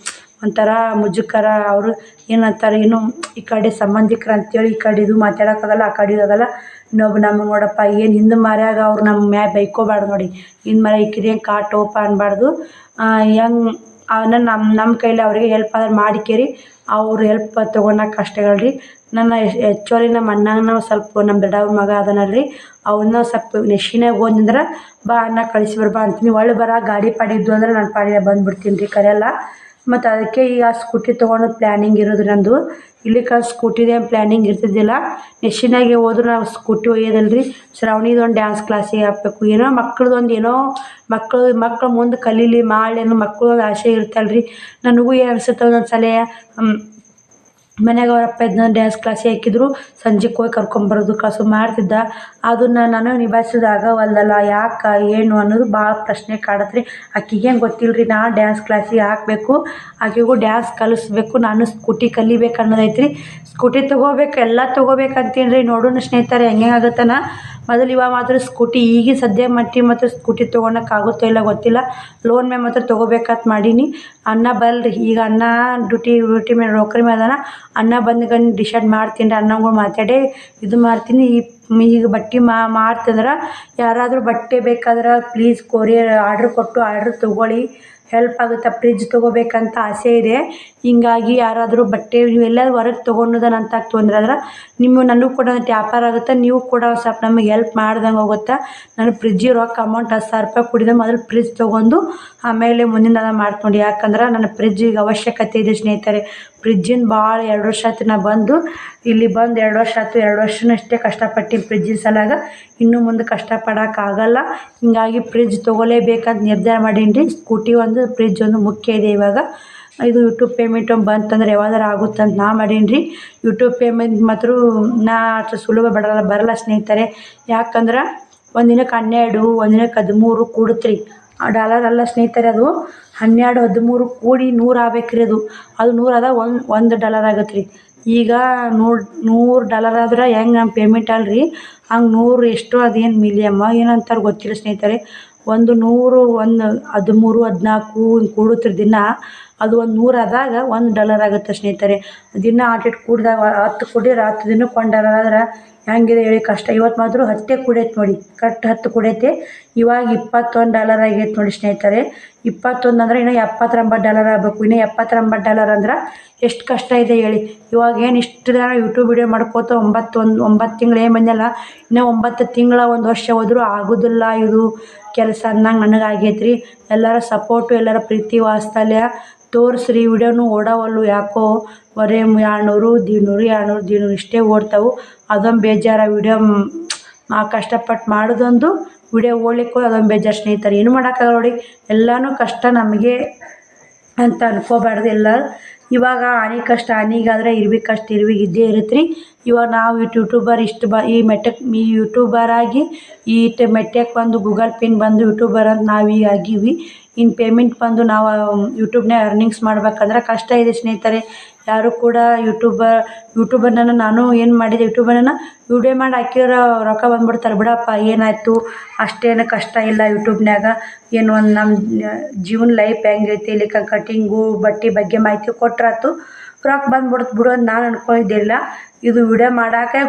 A: ಒಂಥರ ಮುಜುಗರ, ಅವರು ಏನಂತಾರೆ ಏನು ಈ ಕಡೆ ಸಂಬಂಧಿಕರು ಅಂತೇಳಿ ಈ ಕಡೆ ಇದು ಮಾತಾಡೋಕ್ಕಾಗಲ್ಲ, ಆ ಕಡೆ ಆಗೋಲ್ಲ. ಇನ್ನೊಬ್ಬ ನಮಗೆ ನೋಡಪ್ಪ ಏನು ಹಿಂದೆ ಮರ್ಯಾಗ ಅವ್ರು ನಮ್ಮ ಮ್ಯಾಗ ಬೈಕೋಬಾರ್ದು ನೋಡಿ. ಹಿಂದೆ ಮರ ಇಕ್ಕಿರಿ ಹೆಂಗೆ ಕಾಟೋಪ ಅನ್ಬಾರ್ದು. ಹೆಂಗೆ ನಮ್ಮ ಕೈಲಿ ಅವ್ರಿಗೆ ಹೆಲ್ಪ್ ಆದ್ರೆ ಮಾಡಿಕೇರಿ ಅವ್ರು ಹೆಲ್ಪ್ ತೊಗೊಳಕ್ಕೆ ಕಷ್ಟಗಳ್ರಿ. ನನ್ನ ಆ್ಯಕ್ಚುಲಿ ನಮ್ಮ ಅಣ್ಣನ ಸ್ವಲ್ಪ ನಮ್ಮ ದೊಡ್ಡವ್ವ ಮಗ ಅದನಲ್ರಿ, ಅವನ್ನ ಸ್ವಲ್ಪ ನೆಶಿನಾಗ ಹೋದ್ನಂದ್ರೆ ಬಾ ಅಣ್ಣ ಕಳಿಸಿ ಬಾ ಅಂತೀನಿ. ಒಳ್ಳೆ ಗಾಡಿ ಪಾಡಿ ಇದ್ದು ಅಂದ್ರೆ ನನ್ನ ಪಾಡಿಗೆ ಬಂದುಬಿಡ್ತೀನಿ ರೀ, ಕರೆಯಲ್ಲ. ಮತ್ತು ಅದಕ್ಕೆ ಈಗ ಸ್ಕೂಟಿ ತೊಗೊಳೋದು ಪ್ಲ್ಯಾನಿಂಗ್ ಇರೋದು ನಂದು. ಇಲ್ಲಿಕ ಸ್ಕೂಟಿದೇನು ಪ್ಲ್ಯಾನಿಂಗ್ ಇರ್ತಿದ್ದಿಲ್ಲ. ನೆಶಿನಾಗೆ ಹೋದ್ರೆ ನಾವು ಸ್ಕೂಟಿ ಒಯ್ಯೋದಲ್ಲ ರೀ. ಶ್ರಾವಣಿದೊಂದು ಡ್ಯಾನ್ಸ್ ಕ್ಲಾಸಿಗೆ ಹಾಕ್ಬೇಕು, ಏನೋ ಮಕ್ಳದೊಂದು ಏನೋ ಮಕ್ಕಳು ಮುಂದೆ ಕಲೀಲಿ ಮಾಡಲಿ ಅನ್ನೋ ಮಕ್ಳೊಂದು ಆಸೆ ಇರ್ತಲ್ಲ ರೀ. ನನಗೂ ಏನು ಅನ್ಸುತ್ತೆ ಒಂದೊಂದು ಸಲ ಮನ್ಯಾಗ ಅವ್ರ ಅಪ್ಪ ಇದನ್ನ ಡ್ಯಾನ್ಸ್ ಕ್ಲಾಸಿಗೆ ಹಾಕಿದ್ರು, ಸಂಜೆಗೆ ಹೋಗಿ ಕರ್ಕೊಂಬರೋದು ಕಸು ಮಾಡ್ತಿದ್ದ. ಅದನ್ನು ನಾನು ನಿಭಾಯಿಸೋದು ಆಗವಲ್ದಲ್ಲ, ಯಾಕೆ ಏನು ಅನ್ನೋದು ಭಾಳ ಪ್ರಶ್ನೆ ಕಾಡತ್ತೆ ರೀ. ಆಕಿಗೇನು ಗೊತ್ತಿಲ್ಲ ರೀ, ನಾನು ಡ್ಯಾನ್ಸ್ ಕ್ಲಾಸಿಗೆ ಹಾಕಬೇಕು, ಆಕೆಗೂ ಡ್ಯಾನ್ಸ್ ಕಲಿಸ್ಬೇಕು, ನಾನು ಸ್ಕೂಟಿ ಕಲಿಬೇಕು ಅನ್ನೋದೈತೆ ರೀ. ಸ್ಕೂಟಿ ತೊಗೋಬೇಕು, ಎಲ್ಲ ತೊಗೋಬೇಕಂತೀನಿ ರೀ. ನೋಡೋಣ ಸ್ನೇಹಿತರೆ ಹೆಂಗೆ ಆಗುತ್ತಾನ. ಮೊದಲು ಇವಾಗ ಮಾತ್ರ ಸ್ಕೂಟಿ ಈಗ ಸದ್ಯ ಮಟ್ಟಿಗೆ ಮಾತ್ರ ಸ್ಕೂಟಿ ತೊಗೊಳಕ್ಕೆ ಆಗುತ್ತೋ ಇಲ್ಲ ಗೊತ್ತಿಲ್ಲ. ಲೋನ್ ಮೇಲೆ ಮಾತ್ರ ತೊಗೋಬೇಕಂತ ಮಾಡೀನಿ. ಅಣ್ಣ ಬರಲಿ ಈಗ, ಅಣ್ಣ ಡ್ಯೂಟಿ ಮೇಲೆ ನೌಕರಿ ಮೇಲೆ ಅದಾನ. ಅಣ್ಣ ಬಂದ್ಗಂಡು ಡಿಸೈಡ್ ಮಾಡ್ತೀನಿ ರೀ. ಅಣ್ಣಗಳು ಮಾತಾಡಿ ಇದು ಮಾಡ್ತೀನಿ. ಈಗ ಬಟ್ಟೆ ಮಾಡ್ತಂದ್ರೆ ಯಾರಾದರೂ ಬಟ್ಟೆ ಬೇಕಾದ್ರೆ ಪ್ಲೀಸ್ ಕೊರಿಯರ್ ಆರ್ಡ್ರ್ ತೊಗೊಳ್ಳಿ, ಹೆಲ್ಪ್ ಆಗುತ್ತೆ. ಫ್ರಿಜ್ ತೊಗೋಬೇಕಂತ ಆಸೆ ಇದೆ. ಹಿಂಗಾಗಿ ಯಾರಾದರೂ ಬಟ್ಟೆ ನೀವು ಎಲ್ಲಾದ್ರೂ ಹೊರಗೆ ತೊಗೊಳೋದನ್ನ ಅಂತ ತೊಂದರೆ ಆದ್ರೆ ನನಗೂ ಕೂಡ ವ್ಯಾಪಾರ ಆಗುತ್ತೆ, ನೀವು ಕೂಡ ಸ್ವಲ್ಪ ನಮಗೆ ಹೆಲ್ಪ್ ಮಾಡ್ದಂಗೆ ಹೋಗುತ್ತೆ. ನಾನು ಫ್ರಿಜ್ಜಿಗೆ ರೊಕ್ಕ ಅಮೌಂಟ್ 10,000 ರೂಪಾಯಿ ಕೊಡಿದೆ. ಮೊದಲು ಫ್ರಿಜ್ ತೊಗೊಂಡು ಆಮೇಲೆ ಮುಂದಿನ ಮಾಡ್ಕೊಂಡು, ಯಾಕಂದ್ರೆ ನನ್ನ ಫ್ರಿಜ್ಜಿಗೆ ಅವಶ್ಯಕತೆ ಇದೆ ಸ್ನೇಹಿತರೆ. ಫ್ರಿಜ್ಜಿಂದ ಭಾಳ 2 ವರ್ಷ ಆಯ್ತು ನಾ ಇಲ್ಲಿ ಬಂದು 2 ವರ್ಷ ಆಯ್ತು. 2 ವರ್ಷನೂ ಅಷ್ಟೇ ಕಷ್ಟಪಟ್ಟು ಫ್ರಿಜ್ಜಿನ ಸಲಾಗ, ಇನ್ನು ಮುಂದೆ ಕಷ್ಟಪಡೋಕ್ಕಾಗಲ್ಲ. ಹಿಂಗಾಗಿ ಫ್ರಿಜ್ ತೊಗೊಲೇಬೇಕಂತ ನಿರ್ಧಾರ ಮಾಡೀನಿ ರೀ. ಸ್ಕೂಟಿ ಒಂದು, ಫ್ರಿಜ್ ಒಂದು ಮುಖ್ಯ ಇದೆ ಇವಾಗ. ಇದು ಯೂಟ್ಯೂಬ್ ಪೇಮೆಂಟ್ ಬಂತಂದ್ರೆ ಯಾವ್ದಾರು ಆಗುತ್ತೆ ಅಂತ ನಾ ಮಾಡೀನಿ ರೀ. ಯೂಟ್ಯೂಬ್ ಪೇಮೆಂಟ್ ಮಾತ್ರ ನಾ ಅಷ್ಟು ಸುಲಭ ಬರಲ್ಲ ಸ್ನೇಹಿತರೆ. ಯಾಕಂದ್ರೆ ಒಂದು ದಿನಕ್ಕೆ 12, ಒಂದು ದಿನಕ್ಕೆ 13 ಕೂಡುತ್ತೆ ರೀ. ಡಾಲರ್ ಅಲ್ಲ ಸ್ನೇಹಿತರೆ, ಅದು 12, 13 ಕೂಡಿ 100 ಆಗ್ಬೇಕು ರೀ. ಅದು 100 ಆದ $1 ಆಗತ್ತೆ ರೀ. ಈಗ $100 ಆದ್ರೆ ಹೆಂಗೆ ನಮ್ಮ ಪೇಮೆಂಟ್ ಅಲ್ರಿ, ಹಂಗೆ 100 ಎಷ್ಟು ಅದೇನು ಮಿಲಿಯಮ್ಮ ಏನಂತಾರೆ ಗೊತ್ತಿಲ್ಲ ಸ್ನೇಹಿತರೆ. 100, 13, 14 ಹಿಂಗೆ ಕೂಡುತ್ತೆ ದಿನ. ಅದು 100 ಆದಾಗ $1 ಆಗುತ್ತೆ ಸ್ನೇಹಿತರೆ. ದಿನ ಆಟಿಟ್ಟು ಕೂಡಿದಾಗ 10 ಕೂಡಿದ್ರೆ 10 ದಿನಕ್ಕೆ $1 ಆದ್ರೆ ಹೆಂಗಿದೆ ಹೇಳಿ ಕಷ್ಟ. ಇವತ್ತು ಮಾತ್ರ 10 ಕೂಡೈತೆ ನೋಡಿ, ಕರೆಕ್ಟ್ 10 ಕೂಡೈತೆ. ಇವಾಗ $21 ಆಗೈತೆ ನೋಡಿ ಸ್ನೇಹಿತರೆ. 21 ಅಂದ್ರೆ ಇನ್ನೂ $79 ಆಗಬೇಕು. ಇನ್ನೂ $79 ಅಂದ್ರೆ ಎಷ್ಟು ಕಷ್ಟ ಇದೆ ಹೇಳಿ. ಇವಾಗ ಏನು ಇಷ್ಟು ದಿನ ಯೂಟ್ಯೂಬ್ ವಿಡಿಯೋ ಮಾಡ್ಕೋತ 9 ತಿಂಗಳು ಏನು ಬಂದಲ್ಲ, ಇನ್ನೂ 9 ತಿಂಗಳ 1 ವರ್ಷ ಹೋದರೂ ಆಗೋದಿಲ್ಲ ಇದು ಕೆಲಸ ಅನ್ನಂಗೆ ನನಗೆ ಆಗೈತೆ ರೀ. ಎಲ್ಲರ ಸಪೋರ್ಟು, ಎಲ್ಲರ ಪ್ರೀತಿ ವಾತ್ಸಲ್ಯ ತೋರಿಸ್ರಿ. ವಿಡಿಯೋನು ಓಡವಲ್ಲು ಯಾಕೋ, ಬರೀ 200, 200 ಇಷ್ಟೇ ಓಡ್ತಾವೆ. ಅದೊಂದು ಬೇಜಾರ. ವಿಡಿಯೋ ಕಷ್ಟಪಟ್ಟು ಮಾಡೋದೊಂದು, ವಿಡಿಯೋ ಓಡ್ಲಿಕ್ಕೆ ಅದೊಂದು ಬೇಜಾರು ಸ್ನೇಹಿತರೆ. ಏನು ಮಾಡೋಕ್ಕಾಗಲ್ಲ ನೋಡಿ, ಎಲ್ಲನೂ ಕಷ್ಟ ನಮಗೆ ಅಂತ ಅನ್ಕೋಬಾರ್ದು. ಎಲ್ಲ ಇವಾಗ ಆನೆ ಕಷ್ಟ ಆನೆಗಾದ್ರೆ ಇರ್ಬೇಕಷ್ಟು ಇದ್ದೇ ಇರುತ್ತೆ ರೀ. ಇವಾಗ ನಾವು ಯೂಟ್ಯೂಬರ್ ಈ ಯೂಟ್ಯೂಬರ್ ಆಗಿ ಮೆಟ್ಟಕ್ಕೆ ಬಂದು ಗೂಗಲ್ ಪಿನ್ ಬಂದು ಯೂಟ್ಯೂಬರ್ ಅಂತ ನಾವು ಈಗ ಆಗೀವಿ. ಇನ್ನು ಪೇಮೆಂಟ್ ಬಂದು ನಾವು ಯೂಟ್ಯೂಬ್ನಾಗ ಅರ್ನಿಂಗ್ಸ್ ಮಾಡ್ಬೇಕಂದ್ರೆ ಕಷ್ಟ ಇದೆ ಸ್ನೇಹಿತರೆ. ಯಾರು ಕೂಡ ಯೂಟ್ಯೂಬರ್ನ ನಾನು ಏನು ಮಾಡಿದೆ, ಯೂಟ್ಯೂಬರ್ನ ವಿಡಿಯೋ ಮಾಡಿ ಹಾಕಿರೋ ರೊಕ್ಕ ಬಂದ್ಬಿಡ್ತಾರೆ ಬಿಡಪ್ಪ, ಏನಾಯಿತು ಅಷ್ಟೇನು ಕಷ್ಟ ಇಲ್ಲ ಯೂಟ್ಯೂಬ್ನಾಗ. ಏನು ಒಂದು ನಮ್ಮ ಜೀವನ ಲೈಫ್ ಹೆಂಗೈತಿ ಇಲ್ಲಿ ಕಟಿಂಗು ಬಟ್ಟೆ ಬಗ್ಗೆ ಮಾಹಿತಿ ಕೊಟ್ರಾತು, ರೊಕ್ಕ ಬಂದ್ಬಿಡುತ್ತೆ ಬಿಡು ಅಂತ ನಾನು ಅನ್ಕೊಂಡಿದ್ದಿಲ್ಲ. ಇದು ವಿಡಿಯೋ ಮಾಡೋಕ್ಕೆ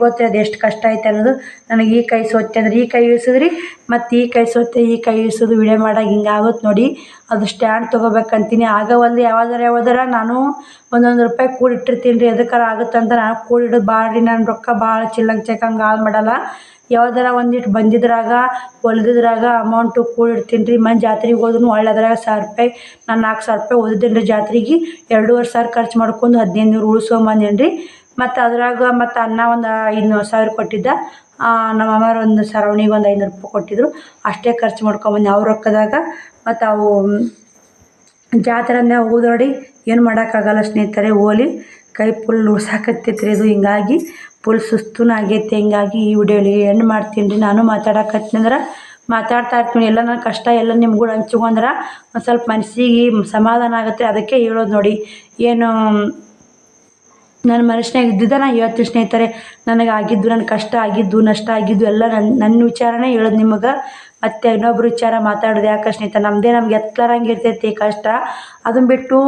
A: ಗೊತ್ತಿರೋದು ಎಷ್ಟು ಕಷ್ಟ ಐತೆ ಅನ್ನೋದು. ನನಗೆ ಈ ಕೈ ಸೋತೆ ಅಂದ್ರೆ ಈ ಕೈ ಇಳಿಸಿದ್ರಿ, ಮತ್ತು ಈ ಕೈ ಸೋತೆ ಈ ಕೈ ಇಳಿಸೋದು ವಿಡಿಯೋ ಮಾಡಾಗ ಹಿಂಗೆ ಆಗುತ್ತೆ ನೋಡಿ. ಅದು ಸ್ಟ್ಯಾಂಡ್ ತೊಗೋಬೇಕಂತೀನಿ, ಆಗವಲ್ದು. ಯಾವ್ದಾರ ನಾನು ಒಂದೊಂದು ರೂಪಾಯಿ ಕೂಡಿಟ್ಟಿರ್ತೀನಿ ರೀ, ಎದಕ್ಕಾರ ಆಗುತ್ತಂತ. ನಾನು ಕೂಡಿಡೋದು ಭಾಳ ರೀ, ನಾನು ರೊಕ್ಕ ಭಾಳ ಚಿಲ್ಲಂಗೆ ಚಕ್ಕಂಗೆ ಹಾಳು ಮಾಡಲ್ಲ. ಯಾವ್ದಾರ ಒಂದಿಟ್ಟು ಬಂದಿದ್ರಾಗ ಹೊಲ್ದಿದ್ರಾಗ ಅಮೌಂಟು ಕೂಡಿಡ್ತೀನಿ ರೀ. ಮನೆ ಜಾತ್ರೆಗೆ ಹೋದ್ರೂ ಒಳ್ಳೆ ಅದ್ರಾಗ 1000 ರೂಪಾಯಿ, ನಾನು 4000 ರೂಪಾಯಿ ಓದಿದ್ದೀನಿ ರೀ ಜಾತ್ರೆಗೆ. 2500 ಖರ್ಚು ಮಾಡ್ಕೊಂಡು 1500 ಉಳಿಸ್ಕೊಂಬಂದೇನಿ ರೀ. ಮತ್ತು ಅದ್ರಾಗ ಮತ್ತು ಅನ್ನ ಒಂದು 1000 ಕೊಟ್ಟಿದ್ದ. ನಮ್ಮ ಅಮ್ಮವ್ರು ಒಂದು ಸರವಣಿಗೆ ಒಂದು 500 ರೂಪಾಯಿ ಕೊಟ್ಟಿದ್ದರು. ಅಷ್ಟೇ ಖರ್ಚು ಮಾಡ್ಕೊಂಬಂದು ಅವ್ರ ರೊಕ್ಕದಾಗ. ಮತ್ತು ಅವು ಜಾತ್ರೆನೇ ಹೋಗೋದು ನೋಡಿ, ಏನು ಮಾಡೋಕ್ಕಾಗಲ್ಲ ಸ್ನೇಹಿತರೆ. ಹೋಲಿ ಕೈ ಫುಲ್ ಉಳ್ಸಾಕತ್ತೈತ್ರಿ ಅದು. ಹಿಂಗಾಗಿ ಫುಲ್ ಸುಸ್ತೂ ಆಗೈತೆ. ಹಿಂಗಾಗಿ ಈ ವಿಡಿಯೋಲಿ ಎಂಡ್ ಮಾಡ್ತೀನಿ ರೀ. ನಾನು ಮಾತಾಡಕತ್ನಂದ್ರೆ ಮಾತಾಡ್ತಾ ಇರ್ತೀನಿ. ಎಲ್ಲ ನನ್ನ ಕಷ್ಟ ಎಲ್ಲ ನಿಮ್ಮ ಕೂಡ ಹಂಚ್ಕೊಂಡ್ರೆ ಒಂದು ಸ್ವಲ್ಪ ಮನಸ್ಸಿಗೆ ಸಮಾಧಾನ ಆಗುತ್ತೆ. ಅದಕ್ಕೆ ಹೇಳೋದು ನೋಡಿ. ಏನು ನನ್ನ ಮನಸ್ಸಿನಾಗ ಇದ್ದಿದ್ದ ನಾನು ಹೇಳ್ತೀನಿ ಸ್ನೇಹಿತರೆ. ನನಗೆ ಆಗಿದ್ದು, ನನ್ನ ಕಷ್ಟ ಆಗಿದ್ದು, ನಷ್ಟ ಆಗಿದ್ದು ಎಲ್ಲ ನನ್ನ ವಿಚಾರನೇ ಹೇಳೋದು ನಿಮಗೆ. ಮತ್ತು ಇನ್ನೊಬ್ರ ವಿಚಾರ ಮಾತಾಡೋದು ಯಾಕೆ ಸ್ನೇಹಿತರೆ? ನಮಗೆ ಎತ್ತರಂಗೆ ಇರ್ತೈತಿ ಕಷ್ಟ. ಅದನ್ನ ಬಿಟ್ಟು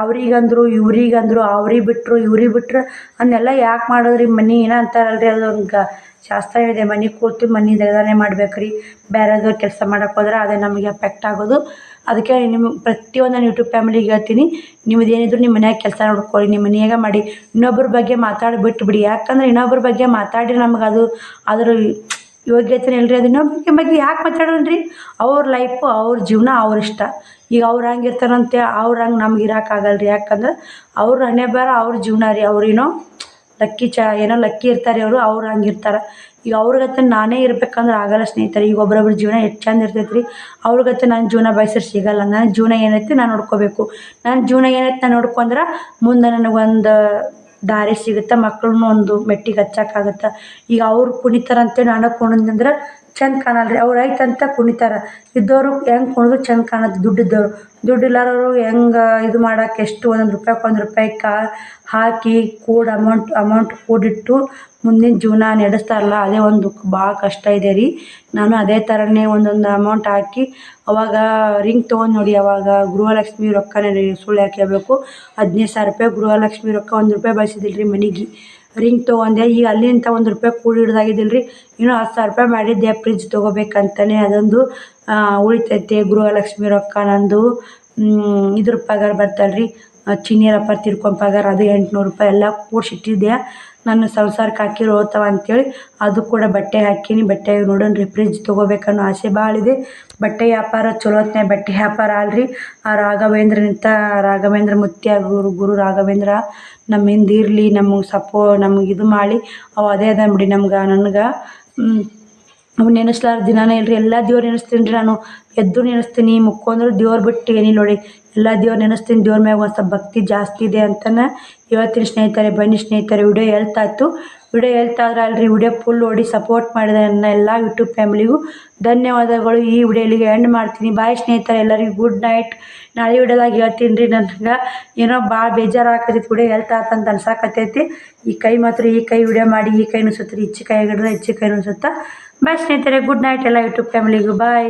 A: ಅವ್ರಿಗಂದ್ರು ಇವ್ರಿಗಂದ್ರು ಅವ್ರಿಗೆ ಬಿಟ್ಟರು ಇವ್ರಿಗೆ ಬಿಟ್ರು ಅದನ್ನೆಲ್ಲ ಯಾಕೆ ಮಾಡೋದ್ರಿ? ಮನೆ ಏನೋ ಅಂತಾರಲ್ರಿ, ಅದೊಂದು ಶಾಸ್ತ್ರ ಇದೆ. ಮನೆ ಕೂತು ಮನೆ ಧಾರಣೆ ಮಾಡ್ಬೇಕು ರೀ. ಬೇರೆದವ್ರು ಕೆಲಸ ಮಾಡೋಕೆ ಹೋದ್ರೆ ಅದೇ ನಮಗೆ ಎಫೆಕ್ಟ್ ಆಗೋದು. ಅದಕ್ಕೆ ನಿಮ್ಗೆ ಪ್ರತಿಯೊಂದು ನಾನು ಯೂಟ್ಯೂಬ್ ಫ್ಯಾಮಿಲಿಗೆ ಹೇಳ್ತೀನಿ, ನಿಮ್ಮದು ಏನಿದ್ರು ನಿಮ್ಮ ಮನ್ಯಾಗ ಕೆಲಸ ನೋಡ್ಕೊಳ್ಳಿ, ನಿಮ್ಮ ಮನೆಯಾಗ ಮಾಡಿ. ಇನ್ನೊಬ್ಬರ ಬಗ್ಗೆ ಮಾತಾಡಿ ಬಿಟ್ಟುಬಿಡಿ. ಯಾಕಂದ್ರೆ ಇನ್ನೊಬ್ಬರ ಬಗ್ಗೆ ಮಾತಾಡಿ ನಮ್ಗೆ ಅದು ಅದ್ರ ಯೋಗ್ಯತೆ ಇಲ್ಲರಿ. ಅದು ಇನ್ನೊಬ್ಬರ ಬಗ್ಗೆ ಯಾಕೆ ಮಾತಾಡೋಣ್ರಿ? ಅವ್ರ ಲೈಫು, ಅವ್ರ ಜೀವನ, ಅವ್ರ ಇಷ್ಟ. ಈಗ ಅವ್ರು ಹಂಗೆ ಇರ್ತಾರಂತೆ, ಅವ್ರು ಹಂಗೆ ನಮ್ಗೆ ಇರೋಕ್ಕಾಗಲ್ಲ ರೀ. ಯಾಕಂದ್ರೆ ಅವ್ರ ಹಣೆಬರಹ ಅವ್ರ ಜೀವನ ರೀ. ಅವ್ರೇನೋ ಏನೋ ಲಕ್ಕಿ ಇರ್ತಾರೆ ಅವ್ರು ಹಂಗೆ ಇರ್ತಾರೆ. ಈಗ ಅವ್ರಿಗತ್ತೆ ನಾನೇ ಇರ್ಬೇಕಂದ್ರೆ ಆಗಲ್ಲ ಸ್ನೇಹಿತರೆ. ಈಗ ಒಬ್ಬೊಬ್ರ ಜೀವನ ಎಷ್ಟು ಚಂದ ಇರ್ತೈತೆ ರೀ. ಅವ್ರಿಗತ್ತೆ ನನ್ನ ಜೀವನ ಬಯಸಿದ್ರೆ ಸಿಗಲ್ಲ. ನನ್ನ ಜೀವನ ಏನೈತಿ ನಾನು ನೋಡ್ಕೋಬೇಕು. ನನ್ನ ಜೀವನ ಏನೈತೆ ನಾನು ನೋಡ್ಕೊಂಡ್ರೆ ಮುಂದೆ ನನಗೊಂದು ದಾರಿ ಸಿಗುತ್ತೆ. ಮಕ್ಳನ್ನೂ ಒಂದು ಮೆಟ್ಟಿಗೆ ಹಚ್ಚಕ್ಕಾಗತ್ತೆ. ಈಗ ಅವ್ರು ಕುಣಿತಾರಂತೆ ನಾನು ಕುಣಿದ್ನಂದ್ರೆ ಚಂದ ಕಾಣಲ್ಲ ರೀ. ಅವ್ರು ಐತಂತ ಕುಣಿತಾರೆ. ಇದ್ದವರು ಹೆಂಗೆ ಕುಣಿದ್ರು ಚಂದ ಕಾಣುತ್ತೆ. ದುಡ್ಡಿದ್ದವರು. ದುಡ್ಡಿಲ್ಲವರು ಹೆಂಗೆ ಇದು ಮಾಡೋಕೆ ಎಷ್ಟು ಒಂದೊಂದು ರೂಪಾಯಿ ಹಾಕಿ ಅಮೌಂಟ್ ಕೂಡಿಟ್ಟು ಮುಂದಿನ ಜೀವನ ನಡೆಸ್ತಾರಲ್ಲ, ಅದೇ ಒಂದು ಭಾಳ ಕಷ್ಟ ಇದೆ ರೀ. ನಾನು ಅದೇ ಥರನೇ ಒಂದೊಂದು ಅಮೌಂಟ್ ಹಾಕಿ ಅವಾಗ ರಿಂಗ್ ತೊಗೊಂಡು ನೋಡಿ. ಅವಾಗ ಗೃಹಲಕ್ಷ್ಮಿ ರೊಕ್ಕನೇ ರೀ, ಸುಳ್ಳು ಯಾಕೆ ಹೇಳ್ಬೇಕು. 15,000 ರೂಪಾಯಿ ಗೃಹಲಕ್ಷ್ಮಿ ರೊಕ್ಕ. 1 ರೂಪಾಯಿ ಬಳಸಿದಿಲ್ಲ ರೀ ಮನೆಗೆ. ರಿಂಗ್ ತೊಗೊಂಡೆ. ಈಗ ಅಲ್ಲಿಂದ 1 ರೂಪಾಯಿ ಕೂಡಿ ಹಿಡ್ದಾಗಿದ್ದಿಲ್ಲ ರೀ. ಇನ್ನೂ 10,000 ರೂಪಾಯಿ ಮಾಡಿದ್ದೆ ಫ್ರಿಜ್ ತೊಗೋಬೇಕಂತಲೇ. ಅದೊಂದು ಉಳಿತೈತೆ ಗೃಹಲಕ್ಷ್ಮಿ ರೊಕ್ಕ. ನಂದು ಇದ್ರ ಪಗಾರ ಬರ್ತಲ್ಲ ರೀ, ಚಿನ್ನಿಯರಪ್ಪ ತೀರ್ಕೊಂಡು ಪಗಾರ, ಅದು 800 ರೂಪಾಯಿ ಎಲ್ಲ ಕೂಡಿಸಿಟ್ಟಿದ್ದೆ. ನನ್ನ ಸಂಸಾರಕ್ಕೆ ಹಾಕಿರೋ ಹೋಗ್ತಾವ ಅಂಥೇಳಿ ಅದು ಕೂಡ ಬಟ್ಟೆ ಹಾಕೀನಿ. ಬಟ್ಟೆ ನೋಡೋಣ ರೀ, ಫ್ರಿಜ್ ತೊಗೋಬೇಕನ್ನೋ ಆಸೆ ಭಾಳ ಇದೆ. ಬಟ್ಟೆ ವ್ಯಾಪಾರ ಚಲೋ ಹೊತ್ನ್ಯಾಗ ಬಟ್ಟೆ ವ್ಯಾಪಾರ ಅಲ್ರಿ. ಆ ರಾಘವೇಂದ್ರ ಮುತ್ಯ ಗುರು ರಾಘವೇಂದ್ರ ನಮ್ಮ ಹಿಂದೆ ಇರಲಿ, ನಮಗೆ ಇದು ಮಾಡಿ ಅವು ಅದೇ ಅದ ಬಿಡಿ ನನಗೆ ಅವ್ನು ನೆನೆಸ್ಲಾರ ದಿನಾನೇ ಇಲ್ಲರಿ. ಎಲ್ಲ ದೇವ್ರು ನೆನೆಸ್ತೀನಿ ರೀ. ನಾನು ಎದ್ದು ನೆನೆಸ್ತೀನಿ, ಮುಕ್ಕೊಂಡ್ರು ದೇವ್ರು ಬಿಟ್ಟು ಏನಿಲ್ಲ ನೋಡಿ. ಎಲ್ಲ ದೇವ್ರು ನೆನೆಸ್ತೀನಿ. ದೇವ್ರ ಮ್ಯಾಗ ಒಂದು ಸ್ವಲ್ಪ ಭಕ್ತಿ ಜಾಸ್ತಿ ಇದೆ ಅಂತಲೇ ಹೇಳ್ತೀನಿ ಸ್ನೇಹಿತರೆ. ಬನ್ನಿ ಸ್ನೇಹಿತರೆ, ವಿಡಿಯೋ ಹೇಳ್ತಾಯಿತ್ತು. ವಿಡಿಯೋ ಹೇಳ್ತಾಯಿದ್ರೆ ಅಲ್ರಿ, ವಿಡಿಯೋ ಫುಲ್ ನೋಡಿ ಸಪೋರ್ಟ್ ಮಾಡಿದ ನನ್ನ ಎಲ್ಲ ಯೂಟ್ಯೂಬ್ ಫ್ಯಾಮಿಲಿಗೂ ಧನ್ಯವಾದಗಳು. ಈ ವಿಡಿಯೋ ಇಲ್ಲಿಗೆ ಎಂಡ್ ಮಾಡ್ತೀನಿ. ಬಾಯ್ ಸ್ನೇಹಿತರೆ, ಎಲ್ಲರಿಗೂ ಗುಡ್ ನೈಟ್. ನಾಳೆ ವಿಡಿಯೋದಾಗ ಹೇಳ್ತೀನಿ ರೀ. ನನಗೆ ಏನೋ ಭಾಳ ಬೇಜಾರಾಗತೈತಿ ವಿಡಿಯೋ ಹೇಳ್ತಾಯಿತ್ತು ಅನ್ಸಾಕತ್ತೈತಿ. ಈ ಕೈ ವಿಡಿಯೋ ಮಾಡಿ ಈ ಕೈ ನುಸುತ್ತೆ ರೀ. ಈಚೆ ಕೈ ಹಿಡಿದ್ರೆ ಈಚೆ ಕೈ ನುಸುತ್ತೆ. ಬಾಯ್ ಸ್ನೇಹಿತರೆ, ಗುಡ್ ನೈಟ್ ಎಲ್ಲ ಯೂಟ್ಯೂಬ್ ಫ್ಯಾಮಿಲಿಗೂ ಬಾಯ್.